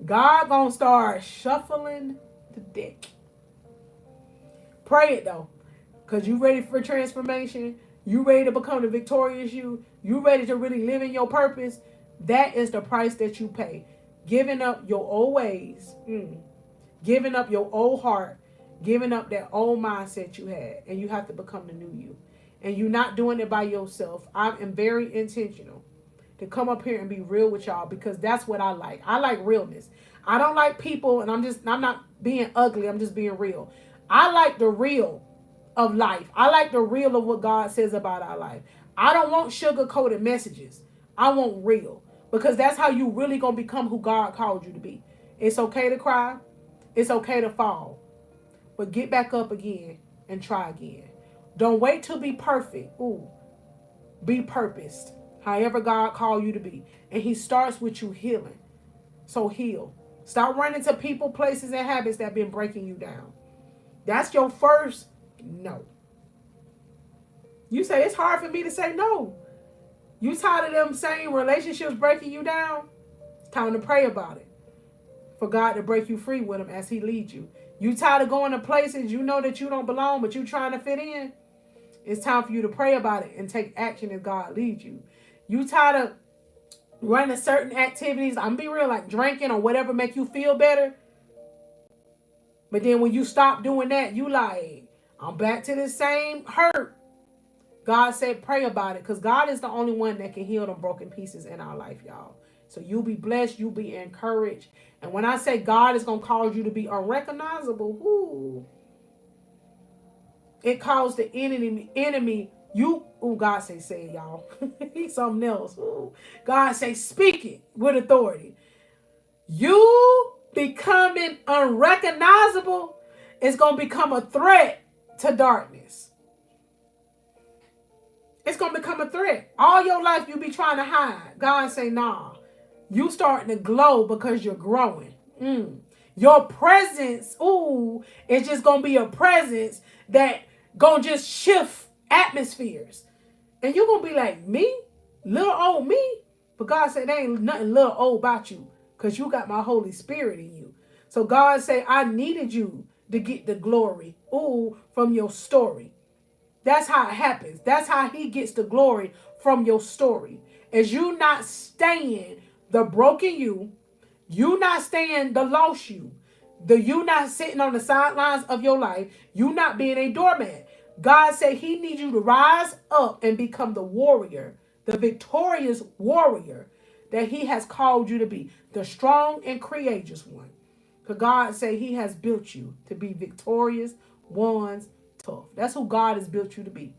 God going to start shuffling the deck. Pray it though. Because you ready for transformation. You ready to become the victorious you. You ready to really live in your purpose. That is the price that you pay. Giving up your old ways. Giving up your old heart. Giving up that old mindset you had. And you have to become the new you. And you're not doing it by yourself. I am very intentional to come up here and be real with y'all. Because that's what I like. I like realness. I don't like people. And I'm not being ugly. I'm just being real. I like the real of life. I like the real of what God says about our life. I don't want sugar-coated messages. I want real. Because that's how you really going to become who God called you to be. It's okay to cry. It's okay to fall. But get back up again and try again. Don't wait to be perfect. Be purposed. However God called you to be. And he starts with you healing. So heal. Stop running to people, places, and habits that have been breaking you down. That's your first no. You say, it's hard for me to say no. You tired of them same relationships breaking you down? It's time to pray about it. For God to break you free with him as he leads you. You tired of going to places you know that you don't belong, but you trying to fit in? It's time for you to pray about it and take action as God leads you. You tired of running certain activities, I'm going to be real, like drinking or whatever make you feel better? But then when you stop doing that, you like, I'm back to the same hurt. God said pray about it because God is the only one that can heal them broken pieces in our life, y'all. So you'll be blessed. You'll be encouraged. And when I say God is going to cause you to be unrecognizable, it calls the enemy. God say it, y'all. He's something else. God say speak it with authority. You becoming unrecognizable is going to become a threat to darkness. It's going to become a threat. All your life you be trying to hide. God say, nah. You starting to glow because you're growing. Your presence, it's just going to be a presence that going to just shift atmospheres. And you're going to be like, me? Little old me? But God said, there ain't nothing little old about you because you got my Holy Spirit in you. So God say, I needed you to get the glory, from your story. That's how it happens. That's how he gets the glory from your story. As you not staying the broken you not staying the lost you not sitting on the sidelines of your life, you not being a doormat. God said he needs you to rise up and become the warrior, the victorious warrior that he has called you to be, the strong and courageous one. Because God said he has built you to be victorious ones, tough. That's who God has built you to be.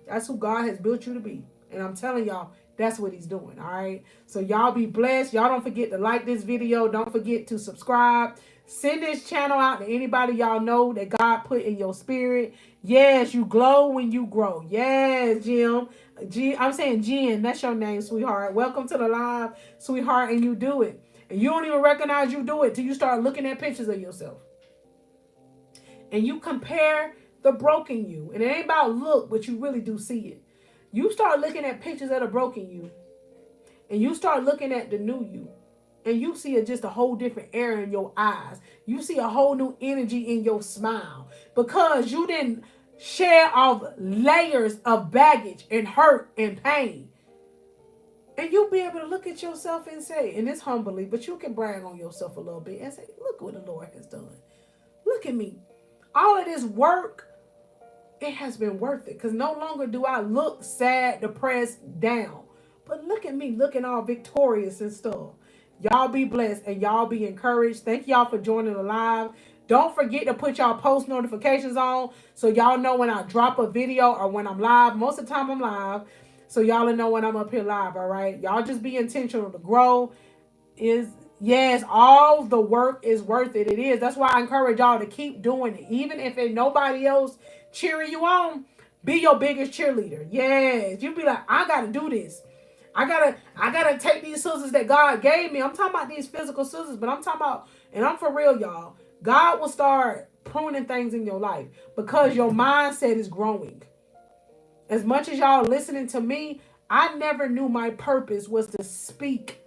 That's who God has built you to be. And I'm telling y'all, that's what he's doing. All right. So y'all be blessed. Y'all don't forget to like this video. Don't forget to subscribe. Send this channel out to anybody y'all know that God put in your spirit. Yes, you glow when you grow. Yes, Jim. I'm saying Jen. That's your name, sweetheart. Welcome to the live, sweetheart. And you do it. And you don't even recognize you do it till you start looking at pictures of yourself. And you compare the broken you. And it ain't about look, but you really do see it. You start looking at pictures of the broken you. And you start looking at the new you. And you see just a whole different air in your eyes. You see a whole new energy in your smile. Because you didn't share off layers of baggage and hurt and pain. And you'll be able to look at yourself and say, and it's humbly, but you can brag on yourself a little bit and say, look what the Lord has done. Look at me. All of this work, it has been worth it. Because no longer do I look sad, depressed, down. But look at me looking all victorious and stuff. Y'all be blessed and y'all be encouraged. Thank y'all for joining the live. Don't forget to put y'all post notifications on so y'all know when I drop a video or when I'm live. Most of the time I'm live. So y'all will know when I'm up here live, all right? Y'all just be intentional to grow. Yes, all the work is worth it. It is. That's why I encourage y'all to keep doing it. Even if ain't nobody else cheering you on, be your biggest cheerleader. Yes. You be like, I got to do this. I gotta take these scissors that God gave me. I'm talking about these physical scissors, but I'm talking about, and I'm for real, y'all. God will start pruning things in your life because your mindset is growing. As much as y'all listening to me, I never knew my purpose was to speak.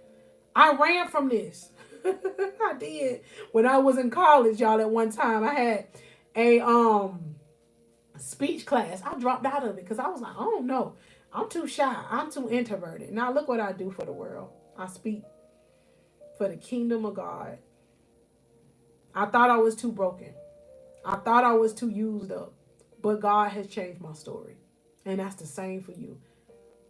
I ran from this. I did. When I was in college, y'all, at one time, I had a speech class. I dropped out of it because I was like, I don't know. I'm too shy. I'm too introverted. Now look what I do for the world. I speak for the kingdom of God. I thought I was too broken. I thought I was too used up. But God has changed my story. And that's the same for you.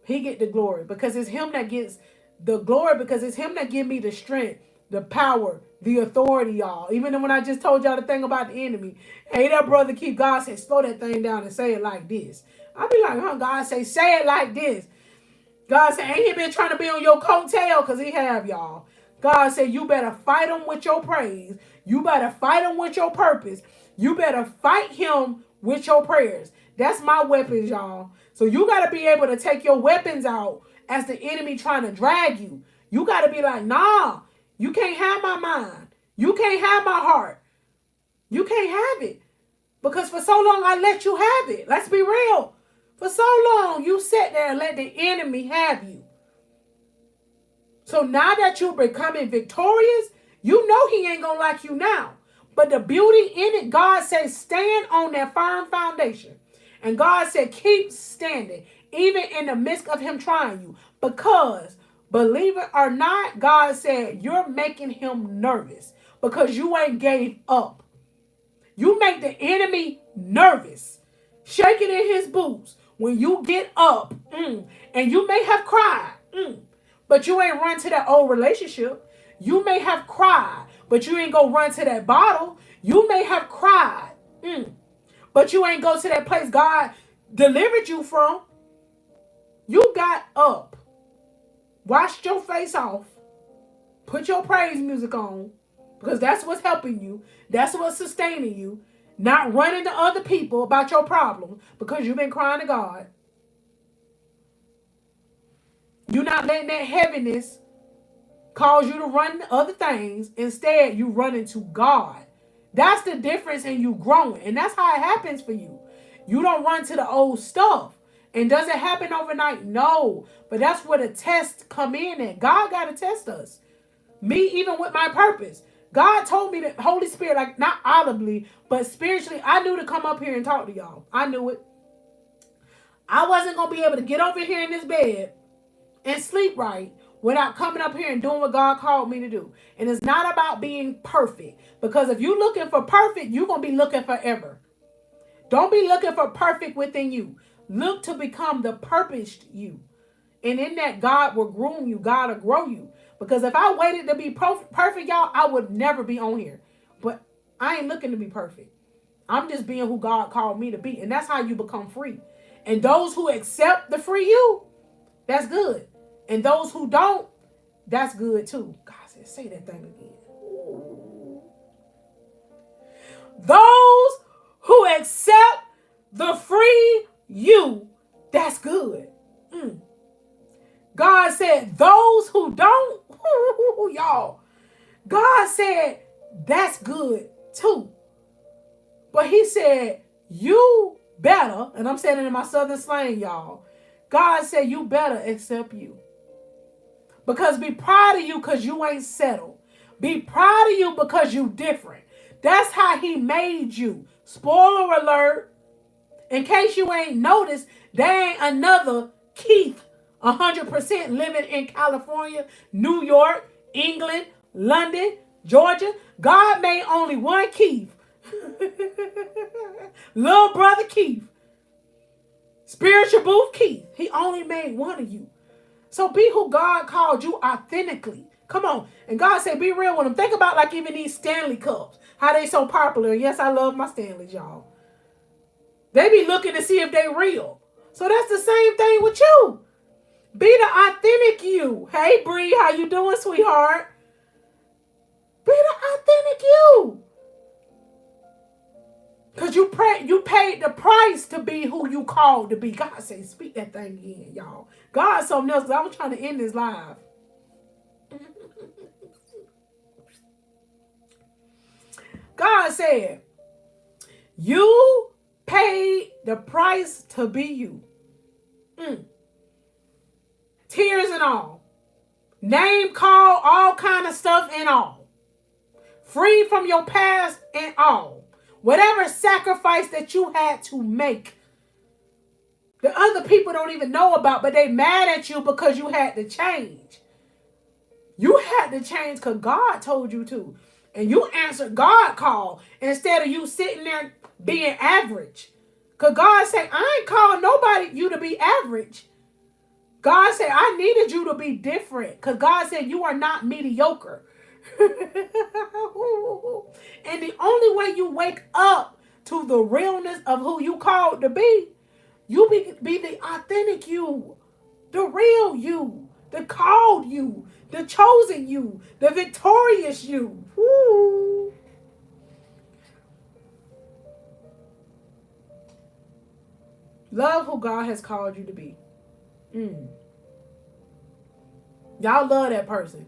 He get the glory because it's him that gets the glory, because it's him that give me the strength, the power, the authority, y'all. Even when I just told y'all the thing about the enemy. Hey, that brother keep, God said, slow that thing down and say it like this. I'll be like, God say it like this. God said, ain't he been trying to be on your coattail? Because he have, y'all. God said, you better fight him with your praise. You better fight him with your purpose. You better fight him with your prayers. That's my weapons, y'all. So you got to be able to take your weapons out as the enemy trying to drag you. You got to be like, nah, you can't have my mind. You can't have my heart. You can't have it. Because for so long, I let you have it. Let's be real. For so long, you sat there and let the enemy have you. So now that you're becoming victorious, you know he ain't going to like you now. But the beauty in it, God says, stand on that firm foundation. And God said, keep standing, even in the midst of him trying you. Because, believe it or not, God said, you're making him nervous because you ain't gave up. You make the enemy nervous, shaking in his boots when you get up. And you may have cried, but you ain't run to that old relationship. You may have cried, but you ain't go run to that bottle. You may have cried, but you ain't go to that place God delivered you from. You got up, washed your face off, put your praise music on, because that's what's helping you. That's what's sustaining you. Not running to other people about your problems because you've been crying to God. You're not letting that heaviness cause you to run to other things. Instead, you run into God. That's the difference in you growing. And that's how it happens for you. You don't run to the old stuff. And does it happen overnight? No. But that's where the tests come in at. God got to test us. Me, even with my purpose. God told me that Holy Spirit, like not audibly, but spiritually, I knew to come up here and talk to y'all. I knew it. I wasn't going to be able to get over here in this bed and sleep right without coming up here and doing what God called me to do. And it's not about being perfect. Because if you're looking for perfect, you're going to be looking forever. Don't be looking for perfect within you. Look to become the purposed you. And in that, God will groom you. God will grow you. Because if I waited to be perfect, y'all, I would never be on here. But I ain't looking to be perfect. I'm just being who God called me to be. And that's how you become free. And those who accept the free you, that's good. And those who don't, that's good too. God said, say that thing again. Ooh. Those who accept the free you, that's good. God said, those who don't, y'all, God said, that's good too. But he said, you better, and I'm saying it in my southern slang, y'all. God said, you better accept you. Because be proud of you because you ain't settled. Be proud of you because you different. That's how he made you. Spoiler alert. In case you ain't noticed, there ain't another Keith 100% living in California, New York, England, London, Georgia. God made only one Keith. Little brother Keith. Spiritual booth Keith. He only made one of you. So be who God called you authentically. Come on. And God said, be real with them. Think about like even these Stanley cups. How they so popular. And yes, I love my Stanleys, y'all. They be looking to see if they real. So that's the same thing with you. Be the authentic you. Hey, Bree, how you doing, sweetheart? Be the authentic you. Because you paid the price to be who you called to be. God say, speak that thing again, y'all. God something else. I was trying to end this live. God said, you paid the price to be you. Tears and all. Name call, all kind of stuff and all. Free from your past and all. Whatever sacrifice that you had to make. The other people don't even know about, but they mad at you because you had to change. You had to change because God told you to. And you answered God call instead of you sitting there being average. Because God said, I ain't calling nobody you to be average. God said, I needed you to be different. Because God said, you are not mediocre. And the only way you wake up to the realness of who you called to be, you be the authentic you, the real you, the called you, the chosen you, the victorious you. Woo. Love who God has called you to be. Y'all love that person.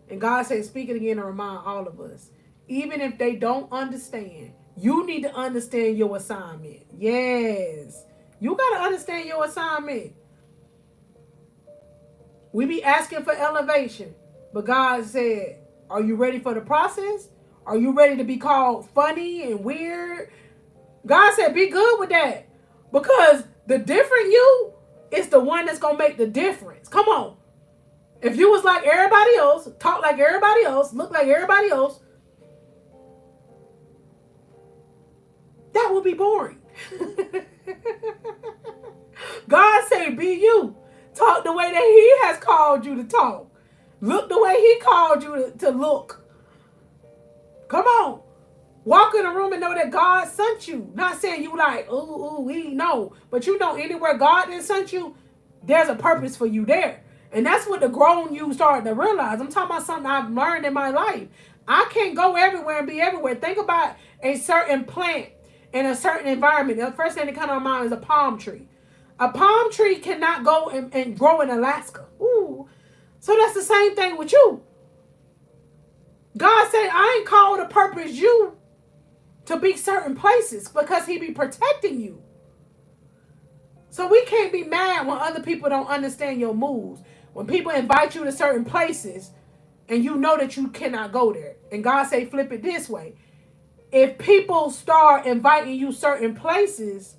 And God says, speak it again and remind all of us. Even if they don't understand, you need to understand your assignment. Yes. You got to understand your assignment. We be asking for elevation. But God said, are you ready for the process? Are you ready to be called funny and weird? God said, be good with that. Because the different you is the one that's going to make the difference. Come on. If you was like everybody else, talk like everybody else, look like everybody else, that would be boring. God say, be you. Talk the way that he has called you to talk. Look the way he called you to look. Come on. Walk in a room and know that God sent you. Not saying you like, no. But you know anywhere God didn't sent you, there's a purpose for you there. And that's what the grown you started to realize. I'm talking about something I've learned in my life. I can't go everywhere and be everywhere. Think about a certain plant in a certain environment. The first thing that comes to my mind is a palm tree. A palm tree cannot go and grow in Alaska. Ooh. So that's the same thing with you. God said, I ain't called to purpose you to be certain places because he be protecting you. So we can't be mad when other people don't understand your moves. When people invite you to certain places and you know that you cannot go there. And God say, flip it this way. If people start inviting you certain places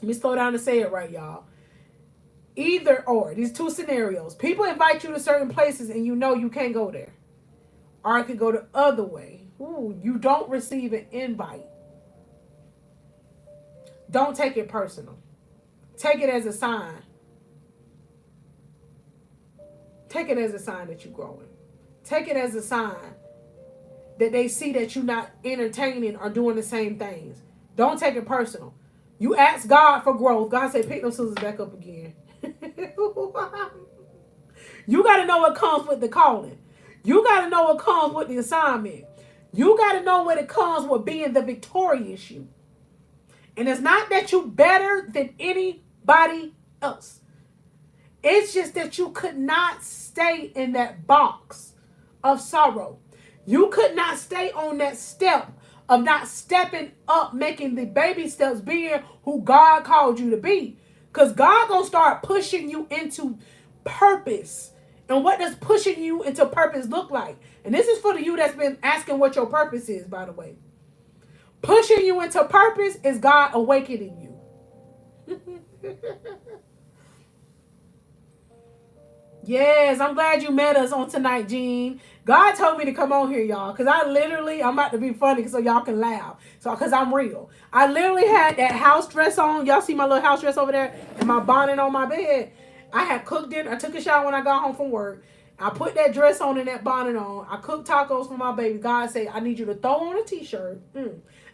Let me slow down and say it right, y'all. Either or, these two scenarios. People invite you to certain places and you know you can't go there. Or it could go the other way. Ooh, you don't receive an invite. Don't take it personal. Take it as a sign. Take it as a sign that you're growing. Take it as a sign that they see that you're not entertaining or doing the same things. Don't take it personal. You ask God for growth. God said, pick those scissors back up again. You got to know what comes with the calling. You got to know what comes with the assignment. You got to know what it comes with being the victorious you. And it's not that you better than anybody else. It's just that you could not stay in that box of sorrow. You could not stay on that step of not stepping up, making the baby steps, being who God called you to be. Because God going to start pushing you into purpose. And what does pushing you into purpose look like? And this is for the you that's been asking what your purpose is, by the way. Pushing you into purpose is God awakening you. Yes, I'm glad you met us on tonight, Jean. God told me to come on here, y'all, because I'm about to be funny so y'all can laugh. So, because I'm real. I literally had that house dress on. Y'all see my little house dress over there? And my bonnet on my bed. I had cooked dinner. I took a shower when I got home from work. I put that dress on and that bonnet on. I cooked tacos for my baby. God said, I need you to throw on a t-shirt.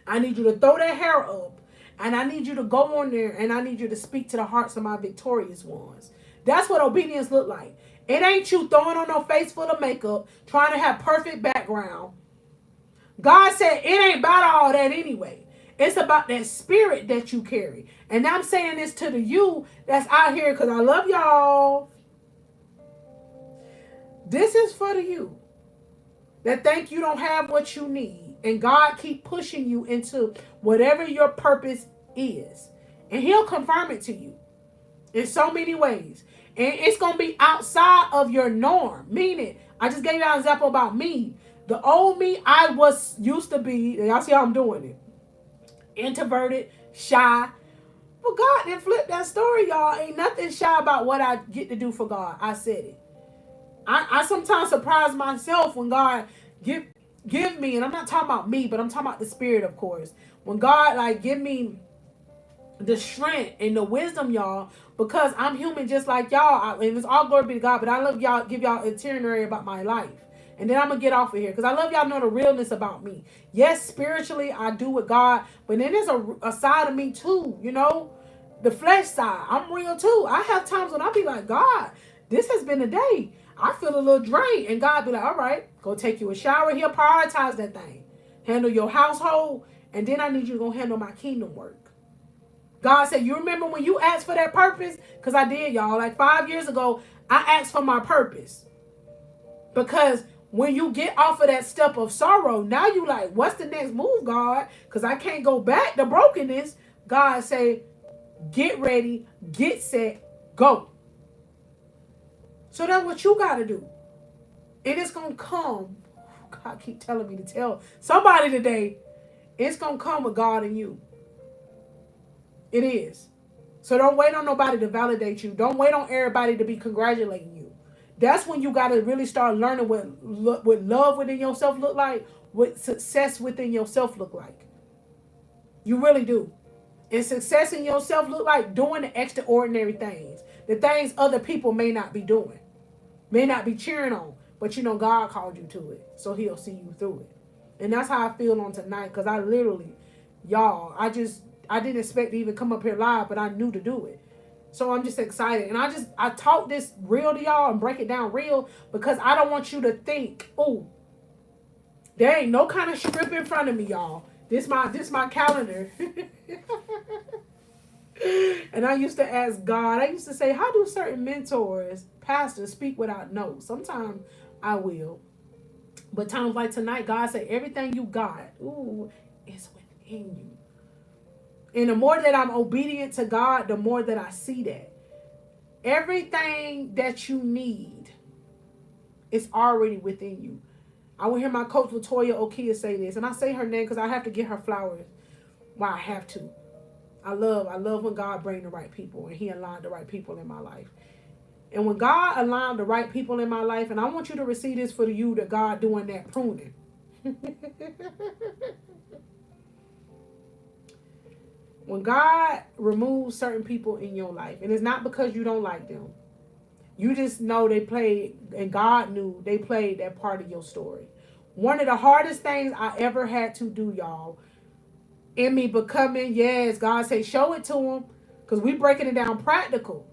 I need you to throw that hair up. And I need you to go on there and I need you to speak to the hearts of my victorious ones. That's what obedience look like. It ain't you throwing on no face full of makeup, trying to have perfect background. God said it ain't about all that anyway. It's about that spirit that you carry. And I'm saying this to the you that's out here because I love y'all. This is for the you that think you don't have what you need. And God keep pushing you into whatever your purpose is. And he'll confirm it to you in so many ways. And it's going to be outside of your norm. Meaning, I just gave you an example about me. The old me I was used to be, y'all see how I'm doing it. Introverted, shy. But God didn't flip that story, y'all. Ain't nothing shy about what I get to do for God. I said it. I sometimes surprise myself when God give me, and I'm not talking about me, but I'm talking about the spirit, of course. When God like give me the strength and the wisdom, y'all, because I'm human just like y'all. And it's all glory be to God, but I love y'all, give y'all itinerary about my life. And then I'm going to get off of here because I love y'all know the realness about me. Yes, spiritually, I do with God, but then there's a side of me too, you know, the flesh side. I'm real too. I have times when I be like, God, this has been a day. I feel a little drained. And God be like, all right, go take you a shower. He'll prioritize that thing. Handle your household. And then I need you to go handle my kingdom work. God said, you remember when you asked for that purpose? Because I did, y'all. Like 5 years ago, I asked for my purpose. Because when you get off of that step of sorrow, now you like, what's the next move, God? Because I can't go back to brokenness. God say, get ready, get set, go. So that's what you got to do. And it's going to come. God keep telling me to tell somebody today, it's going to come with God and you. It is. So don't wait on nobody to validate you. Don't wait on everybody to be congratulating you. That's when you got to really start learning what love within yourself look like, what success within yourself look like. You really do. And success in yourself look like doing the extraordinary things. The things other people may not be doing. May not be cheering on. But you know God called you to it. So he'll see you through it. And that's how I feel on tonight. Because I literally, y'all, I didn't expect to even come up here live. But I knew to do it. So I'm just excited. And I talk this real to y'all and break it down real. Because I don't want you to think, oh, there ain't no kind of script in front of me, y'all. This my calendar. And I used to ask God, I used to say, how do certain mentors, pastors speak without notes? Sometimes I will. But times like tonight, God said, everything you got, is within you. And the more that I'm obedient to God, the more that I see that. Everything that you need is already within you. I will hear my coach, Latoya Okia, say this. And I say her name because I have to get her flowers while I have to. I love when God bring the right people and he aligned the right people in my life. And when God aligned the right people in my life, and I want you to receive this for you, that God doing that pruning. When God removes certain people in your life, and it's not because you don't like them. You just know they played, and God knew they played that part of your story. One of the hardest things I ever had to do, y'all, in me becoming, yes, God say, show it to them, because we breaking it down practical.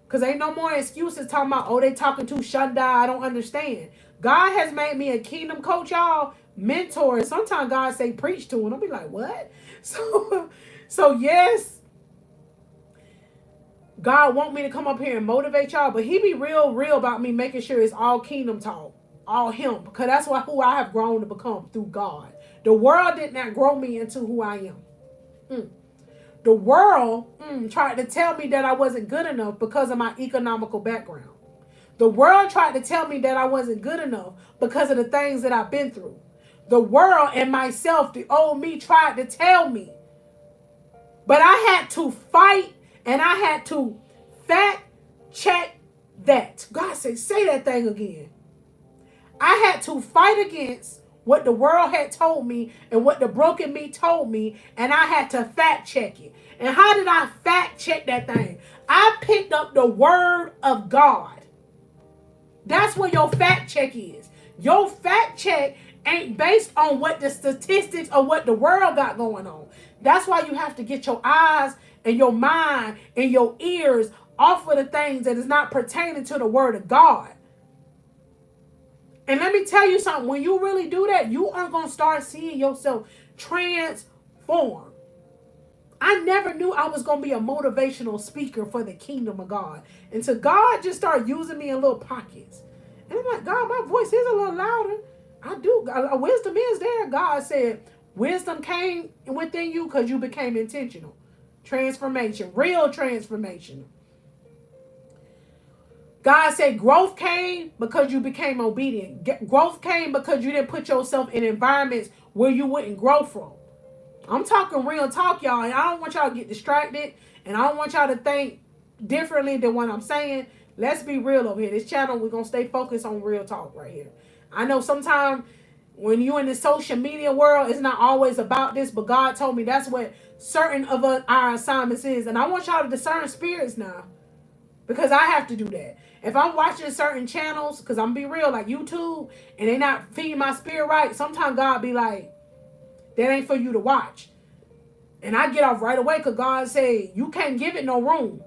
Because ain't no more excuses talking about, oh, they talking too shunda, I don't understand. God has made me a kingdom coach, y'all, mentor. Sometimes God say, preach to them. I'll be like, what? So yes, God want me to come up here and motivate y'all, but he be real about me making sure it's all kingdom talk, all him, because that's who I have grown to become through God. The world did not grow me into who I am. The world tried to tell me that I wasn't good enough because of my economical background. The world tried to tell me that I wasn't good enough because of the things that I've been through. The world and myself, the old me, tried to tell me. But I had to fight and I had to fact check that. God said, say that thing again. I had to fight against what the world had told me and what the broken me told me, and I had to fact check it. And how did I fact check that thing? I picked up the word of God. That's what your fact check is. Your fact check ain't based on what the statistics or what the world got going on. That's why you have to get your eyes and your mind and your ears off of the things that is not pertaining to the word of God. And let me tell you something. When you really do that, you are going to start seeing yourself transform. I never knew I was going to be a motivational speaker for the kingdom of God. Until God just started using me in little pockets. And I'm like, God, my voice is a little louder. I do. Wisdom is there. God said, wisdom came within you because you became intentional. Transformation. Real transformation. God said growth came because you became obedient. Growth came because you didn't put yourself in environments where you wouldn't grow from. I'm talking real talk, y'all. And I don't want y'all to get distracted. And I don't want y'all to think differently than what I'm saying. Let's be real over here. This channel, we're going to stay focused on real talk right here. I know sometimes when you're in the social media world, it's not always about this. But God told me that's what certain of our assignments is. And I want y'all to discern spirits now. Because I have to do that. If I'm watching certain channels, because I'm be real, like YouTube, and they not feeding my spirit right, sometimes God be like, that ain't for you to watch. And I get off right away because God say, you can't give it no room.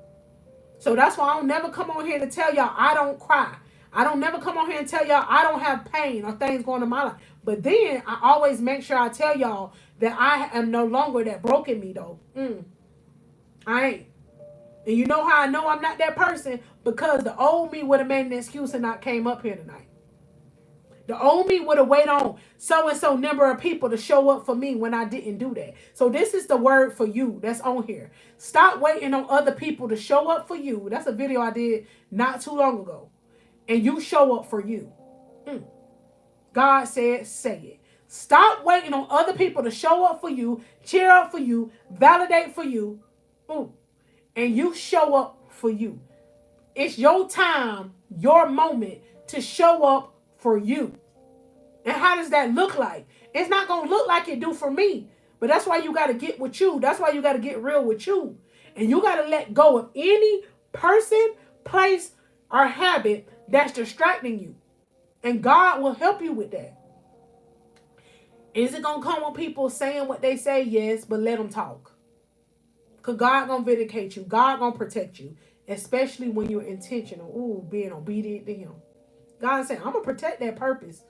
So that's why I don't never come on here to tell y'all I don't cry. I don't never come on here and tell y'all I don't have pain or things going on in my life. But then I always make sure I tell y'all that I am no longer that broken me though. I ain't. And you know how I know I'm not that person? Because the old me would have made an excuse and not came up here tonight. The old me would have waited on so-and-so number of people to show up for me when I didn't do that. So this is the word for you that's on here. Stop waiting on other people to show up for you. That's a video I did not too long ago. And you show up for you. God said, say it. Stop waiting on other people to show up for you, cheer up for you, validate for you. And you show up for you. It's your time, your moment to show up for you. And how does that look like? It's not going to look like it do for me. But that's why you got to get with you. That's why you got to get real with you. And you got to let go of any person, place, or habit that's distracting you. And God will help you with that. Is it going to come with people saying what they say? Yes, but let them talk. Because God going to vindicate you. God going to protect you. Especially when you're intentional. Being obedient to him. God said, I'm going to protect that purpose.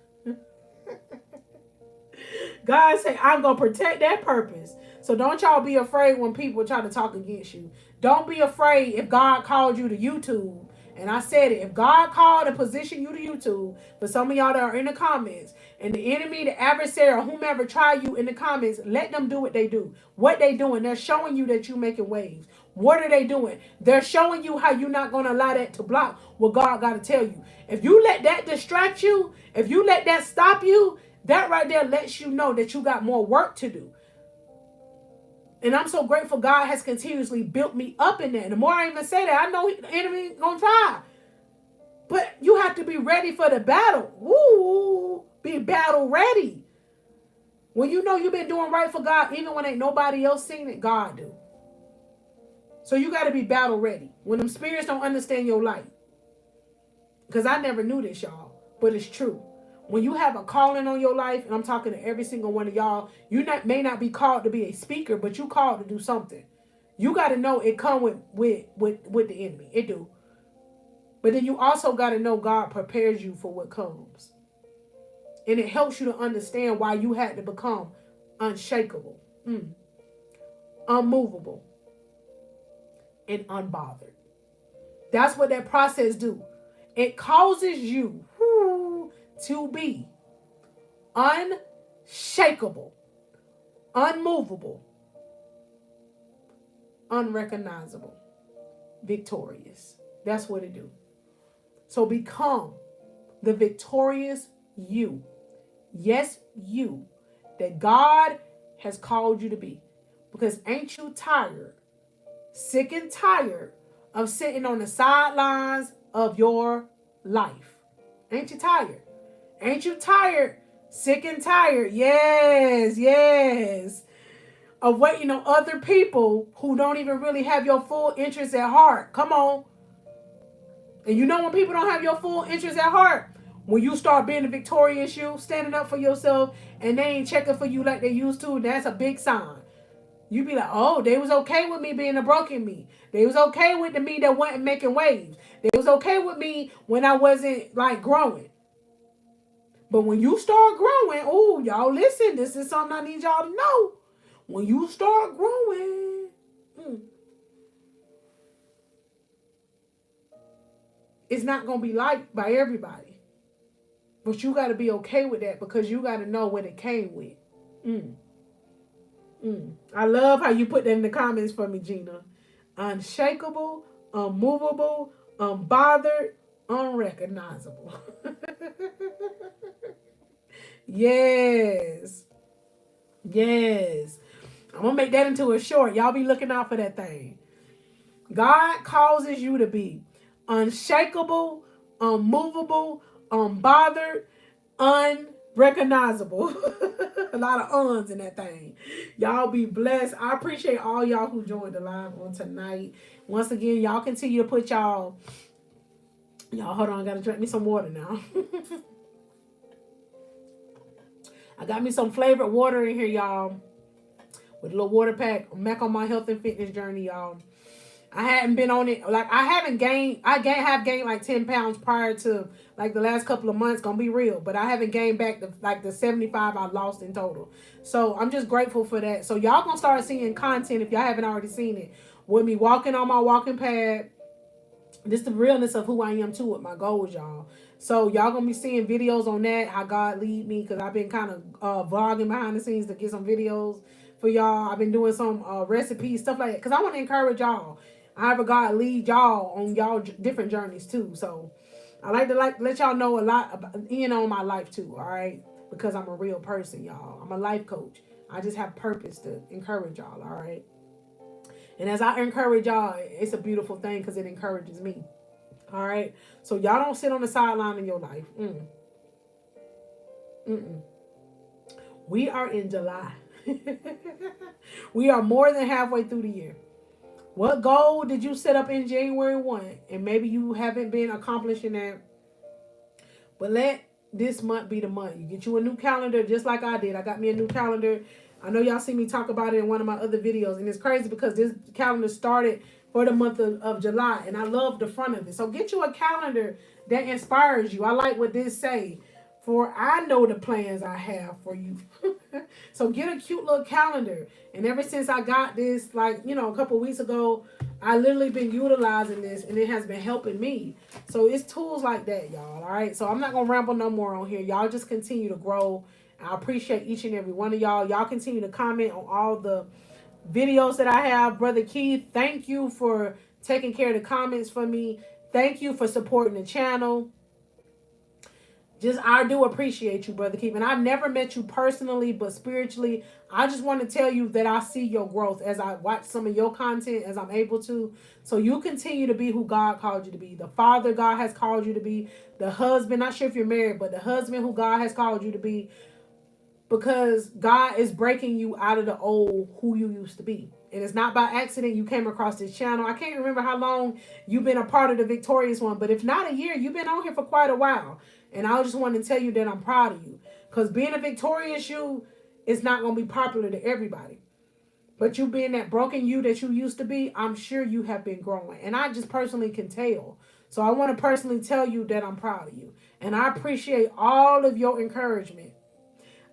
God said, I'm going to protect that purpose. So don't y'all be afraid when people try to talk against you. Don't be afraid if God called you to YouTube. And I said it. If God called and positioned you to YouTube, for some of y'all that are in the comments, and the enemy, the adversary, or whomever try you in the comments, let them do what they do. What they doing, they're showing you that you're making waves. What are they doing? They're showing you how you're not going to allow that to block what God got to tell you. If you let that distract you, if you let that stop you, that right there lets you know that you got more work to do. And I'm so grateful God has continuously built me up in that. And the more I even say that, I know the enemy gonna try. But you have to be ready for the battle. Woo! Be battle ready. When you know you've been doing right for God, even when ain't nobody else seen it, God do. So you got to be battle ready. When them spirits don't understand your light. Because I never knew this, y'all. But it's true. When you have a calling on your life, and I'm talking to every single one of y'all, may not be called to be a speaker, but you called to do something. You got to know it come with the enemy. It do. But then you also got to know God prepares you for what comes. And it helps you to understand why you had to become unshakable, unmovable, and unbothered. That's what that process do. It causes you to be unshakable, unmovable, unrecognizable, victorious. That's what it do. So become the victorious you. Yes, you. That God has called you to be. Because ain't you tired, sick and tired of sitting on the sidelines of your life? Ain't you tired? Ain't you tired, sick and tired? Yes, yes. Of waiting on other people who don't even really have your full interest at heart. Come on. And you know when people don't have your full interest at heart? When you start being the victorious you, standing up for yourself, and they ain't checking for you like they used to, that's a big sign. You be like, oh, they was okay with me being a broken me. They was okay with the me that wasn't making waves. They was okay with me when I wasn't like growing. But when you start growing, oh, y'all listen, this is something I need y'all to know. When you start growing, it's not going to be liked by everybody. But you got to be okay with that because you got to know what it came with. I love how you put that in the comments for me, Gina. Unshakable, unmovable, unbothered, unrecognizable. Yes. Yes. I'm going to make that into a short. Y'all be looking out for that thing. God causes you to be unshakable, unmovable, unbothered, unrecognizable. A lot of uns in that thing. Y'all be blessed. I appreciate all y'all who joined the live on tonight. Once again, y'all continue to put y'all hold on, I gotta drink me some water now. I got me some flavored water in here, y'all. With a little water pack. I'm back on my health and fitness journey, y'all. I hadn't been on it. Like, I haven't gained. I have gained like 10 pounds prior to like the last couple of months. Gonna be real. But I haven't gained back the 75 I lost in total. So I'm just grateful for that. So y'all gonna start seeing content if y'all haven't already seen it. With me walking on my walking pad. This the realness of who I am too with my goals, y'all. So y'all gonna be seeing videos on that, how God lead me, because I've been kind of vlogging behind the scenes to get some videos for y'all. I've been doing some recipes, stuff like that, because I want to encourage y'all. However God lead y'all on y'all different journeys too. So I like to let y'all know a lot about my life too, all right? Because I'm a real person, y'all. I'm a life coach. I just have purpose to encourage y'all, all right? And as I encourage y'all, it's a beautiful thing because it encourages me. All right? So y'all don't sit on the sideline in your life. We are in July. We are more than halfway through the year. What goal did you set up in January 1? And maybe you haven't been accomplishing that. But let this month be the month. You get you a new calendar just like I did. I got me a new calendar. I know y'all see me talk about it in one of my other videos. And it's crazy because this calendar started for the month of July. And I love the front of it. So get you a calendar that inspires you. I like what this say. For I know the plans I have for you. So get a cute little calendar. And ever since I got this, like, a couple of weeks ago, I literally been utilizing this. And it has been helping me. So it's tools like that, y'all. All right. So I'm not going to ramble no more on here. Y'all just continue to grow. I appreciate each and every one of y'all. Y'all continue to comment on all the videos that I have. Brother Keith, thank you for taking care of the comments for me. Thank you for supporting the channel. Just, I do appreciate you, Brother Keith. And I've never met you personally, but spiritually, I just want to tell you that I see your growth as I watch some of your content as I'm able to. So you continue to be who God called you to be. The father God has called you to be. The husband, not sure if you're married, but the husband who God has called you to be. Because God is breaking you out of the old who you used to be. And it's not by accident you came across this channel. I can't remember how long you've been a part of the Victorious One, but if not a year, you've been on here for quite a while. And I just want to tell you that I'm proud of you. Because being a victorious you is not going to be popular to everybody. But you being that broken you that you used to be, I'm sure you have been growing. And I just personally can tell. So I want to personally tell you that I'm proud of you. And I appreciate all of your encouragement.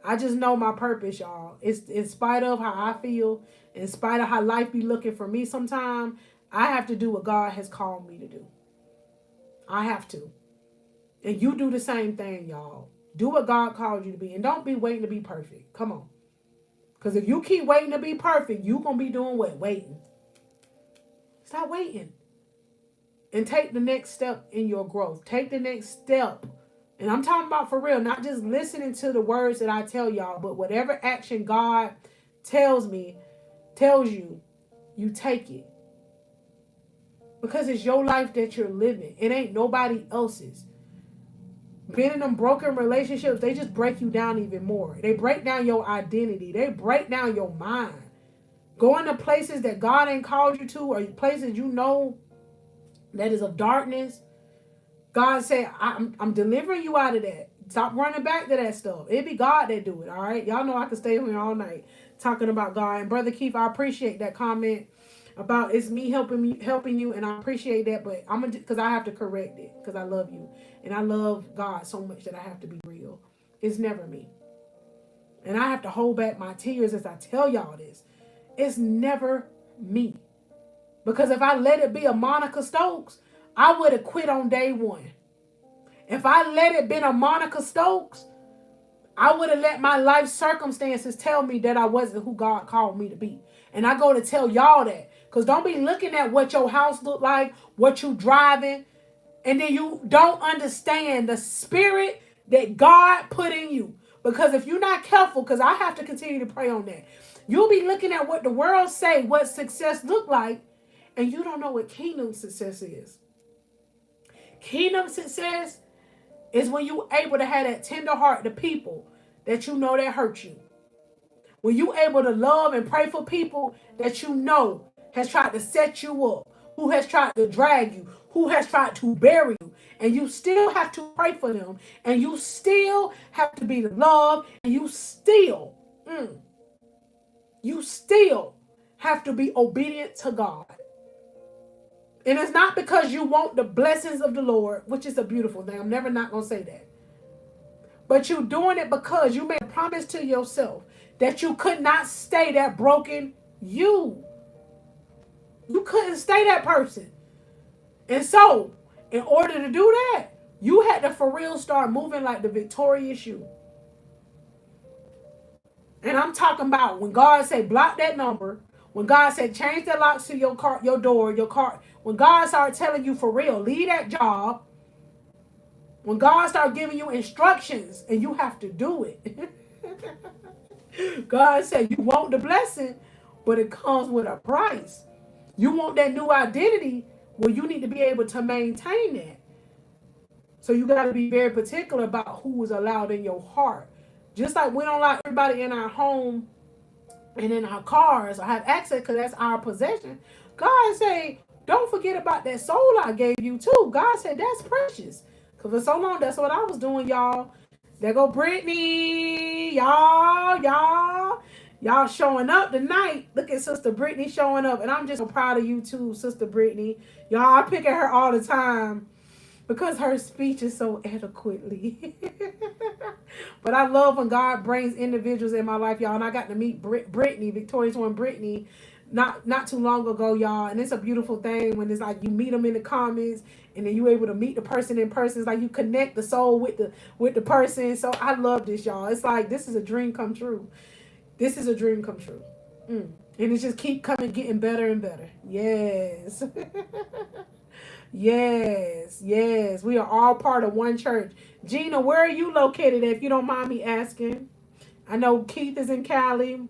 I just know my purpose, y'all. It's in spite of how I feel, in spite of how life be looking for me sometimes, I have to do what God has called me to do. I have to. And you do the same thing, y'all. Do what God called you to be. And don't be waiting to be perfect. Come on. Because if you keep waiting to be perfect, you're going to be doing what? Waiting. Stop waiting. And take the next step in your growth. Take the next step. And I'm talking about for real, not just listening to the words that I tell y'all, but whatever action God tells you, you take it. Because it's your life that you're living. It ain't nobody else's. Being in them broken relationships, they just break you down even more. They break down your identity. They break down your mind. Going to places that God ain't called you to, or places you know that is of darkness. God said, I'm delivering you out of that. Stop running back to that stuff. It be God that do it, all right? Y'all know I could stay here all night talking about God. And Brother Keith, I appreciate that comment about it's me helping you, and I appreciate that, but I'm gonna, because I have to correct it, because I love you. And I love God so much that I have to be real. It's never me. And I have to hold back my tears as I tell y'all this. It's never me. Because if I let it be a Monica Stokes, I would have quit on day one. If I let it been a Monica Stokes, I would have let my life circumstances tell me that I wasn't who God called me to be. And I go to tell y'all that. Because don't be looking at what your house look like, what you driving, and then you don't understand the spirit that God put in you. Because if you're not careful, because I have to continue to pray on that, you'll be looking at what the world say, what success look like, and you don't know what kingdom success is. Kingdom success is when you're able to have that tender heart to people that you know that hurt you. When you're able to love and pray for people that you know has tried to set you up, who has tried to drag you, who has tried to bury you, and you still have to pray for them, and you still have to be love, and you still have to be obedient to God. And it's not because you want the blessings of the Lord, which is a beautiful thing. I'm never not going to say that. But you're doing it because you made a promise to yourself that you could not stay that broken you. You couldn't stay that person. And so, in order to do that, you had to for real start moving like the victorious you. And I'm talking about when God said block that number, when God said change the locks to your car, your door, your car, when God started telling you for real, leave that job, when God started giving you instructions and you have to do it. God said you want the blessing, but it comes with a price. You want that new identity, well, you need to be able to maintain that. So you got to be very particular about who is allowed in your heart. Just like we don't allow everybody in our home and in our cars or have access because that's our possession. God say, don't forget about that soul I gave you too. God said that's precious. Because for so long, that's what I was doing, y'all. There go Brittany. Y'all showing up tonight. Look at Sister Brittany showing up. And I'm just so proud of you too, Sister Brittany. Y'all, I pick at her all the time because her speech is so eloquently. But I love when God brings individuals in my life, y'all. And I got to meet Brittany, Victorious One Brittany, not too long ago, y'all. And it's a beautiful thing when it's like you meet them in the comments and then you able to meet the person in person. It's like you connect the soul with the person. So I love this, y'all. It's like this is a dream come true. This is a dream come true. And it just keep coming, getting better and better. Yes. Yes. Yes. We are all part of one church. Gina, where are you located at, if you don't mind me asking? I know Keith is in Cali.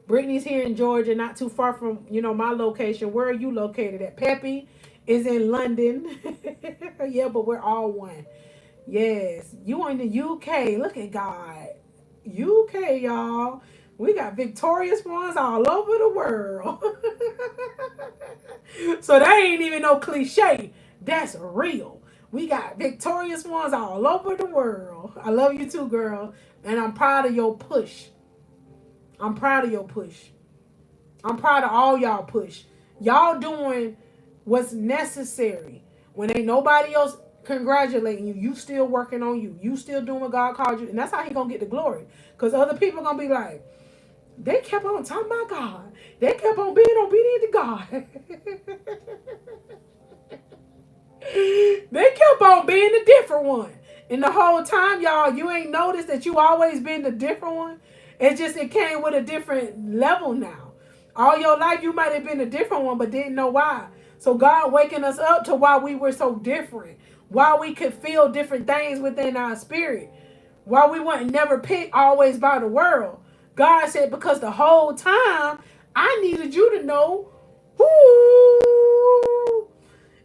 Brittany's here in Georgia, not too far from, my location. Where are you located at? Peppy is in London. Yeah, but we're all one. Yes. You in the UK. Look at God. UK, y'all. We got victorious ones all over the world. So that ain't even no cliche. That's real. We got victorious ones all over the world. I love you too, girl. And I'm proud of your push. I'm proud of your push. I'm proud of all y'all push. Y'all doing what's necessary. When ain't nobody else congratulating you, you still working on you. You still doing what God called you. And that's how he gonna get the glory. Because other people gonna be like, they kept on talking about God. They kept on being obedient to God. They kept on being the different one. And the whole time, y'all, you ain't noticed that you always been the different one. It's just it came with a different level now. All your life, you might have been a different one, but didn't know why. So God waking us up to why we were so different. Why we could feel different things within our spirit. Why we weren't never picked always by the world. God said, because the whole time, I needed you to know who.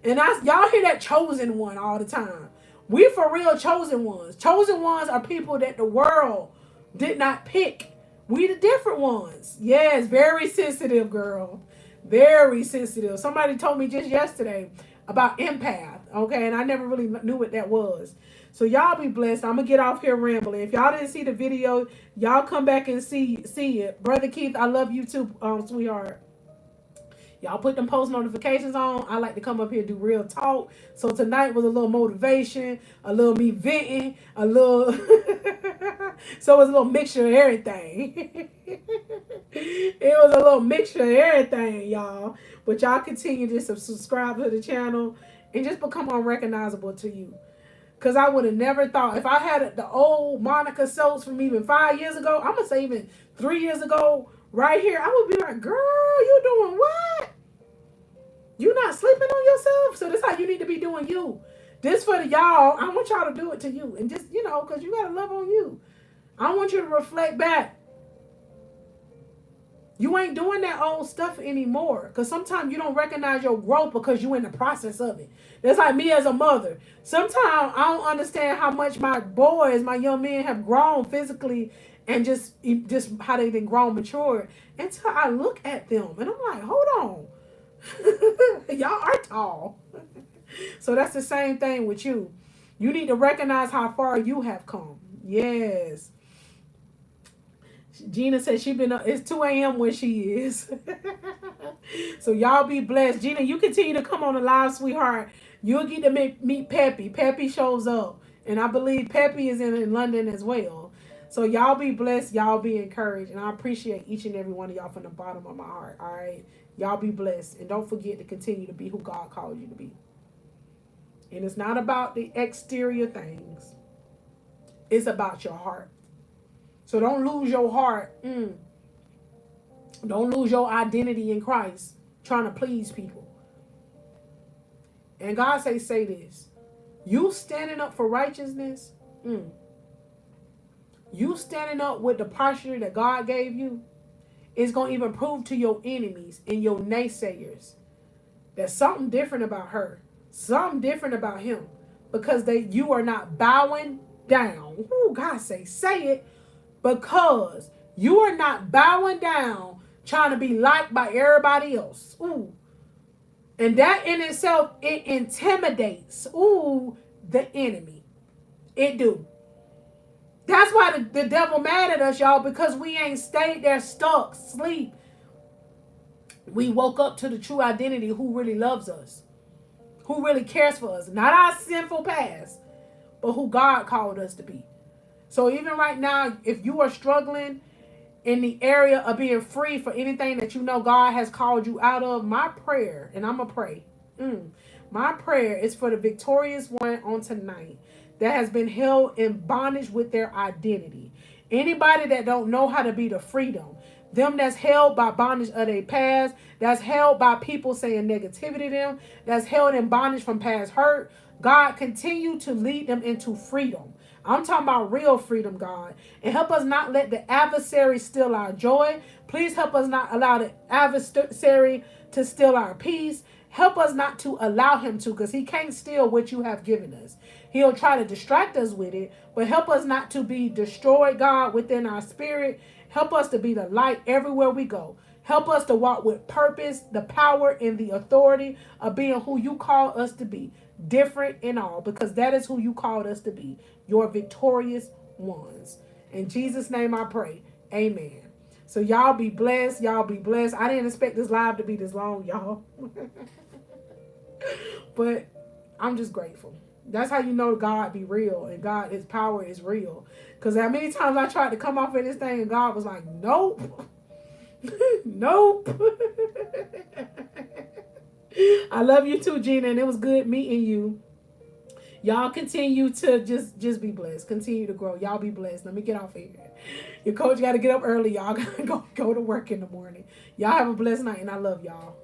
And y'all hear that chosen one all the time. We for real chosen ones. Chosen ones are people that the world did not pick. We the different ones. Yes, very sensitive, girl. Very sensitive. Somebody told me just yesterday about empath. Okay, and I never really knew what that was. So y'all be blessed. I'm gonna get off here rambling. If y'all didn't see the video, y'all come back and see it. Brother Keith, I love you too, sweetheart. Y'all put them post notifications on. I like to come up here and do real talk. So tonight was a little motivation, a little me venting, a little so it was a little mixture of everything. It was a little mixture of everything, y'all. But y'all continue to subscribe to the channel and just become unrecognizable to you. Because I would have never thought, if I had the old Monica Soaps from even 5 years ago, I'm going to say even 3 years ago, right here, I would be like, girl, you doing what? You not sleeping on yourself? So this how you need to be doing you. This for the y'all. I want y'all to do it to you. And just, because you got to love on you. I want you to reflect back. You ain't doing that old stuff anymore. Because sometimes you don't recognize your growth because you're in the process of it. That's like me as a mother. Sometimes I don't understand how much my boys, my young men have grown physically and just how they've been grown, matured. Until I look at them and I'm like, hold on. Y'all are tall. So that's the same thing with you. You need to recognize how far you have come. Yes. Gina said she been up. It's 2 a.m. where she is. So y'all be blessed. Gina, you continue to come on the live, sweetheart. You'll get to meet Peppy. Peppy shows up. And I believe Peppy is in London as well. So y'all be blessed. Y'all be encouraged. And I appreciate each and every one of y'all from the bottom of my heart. All right. Y'all be blessed. And don't forget to continue to be who God called you to be. And it's not about the exterior things. It's about your heart. So don't lose your heart. Don't lose your identity in Christ trying to please people. And God say this. You standing up for righteousness. You standing up with the posture that God gave you. It's going to even prove to your enemies and your naysayers that something different about her. Something different about him. Because you are not bowing down. Ooh, God say it. Because you are not bowing down trying to be liked by everybody else. Ooh. And that in itself, it intimidates, the enemy. It do. That's why the devil mad at us, y'all, because we ain't stayed there stuck, sleep. We woke up to the true identity, who really loves us, who really cares for us. Not our sinful past, but who God called us to be. So even right now, if you are struggling in the area of being free for anything that you know God has called you out of, my prayer, and I'm going to pray, my prayer is for the victorious one on tonight that has been held in bondage with their identity. Anybody that don't know how to be the freedom, them that's held by bondage of their past, that's held by people saying negativity to them, that's held in bondage from past hurt. God, continue to lead them into freedom. I'm talking about real freedom, God. And help us not let the adversary steal our joy. Please help us not allow the adversary to steal our peace. Help us not to allow him to, because he can't steal what you have given us. He'll try to distract us with it, but help us not to be destroyed, God, within our spirit. Help us to be the light everywhere we go. Help us to walk with purpose, the power, and the authority of being who you call us to be. Different in all, because that is who you called us to be. Your victorious ones. In Jesus' name I pray. Amen. So y'all be blessed. Y'all be blessed. I didn't expect this live to be this long, y'all. But I'm just grateful. That's how you know God be real and God, his power is real. Because how many times I tried to come off of this thing and God was like, nope. Nope. I love you too, Gina, and it was good meeting you. Y'all continue to just be blessed. Continue to grow. Y'all be blessed. Let me get off here. Your coach got to get up early. Y'all got to go to work in the morning. Y'all have a blessed night, and I love y'all.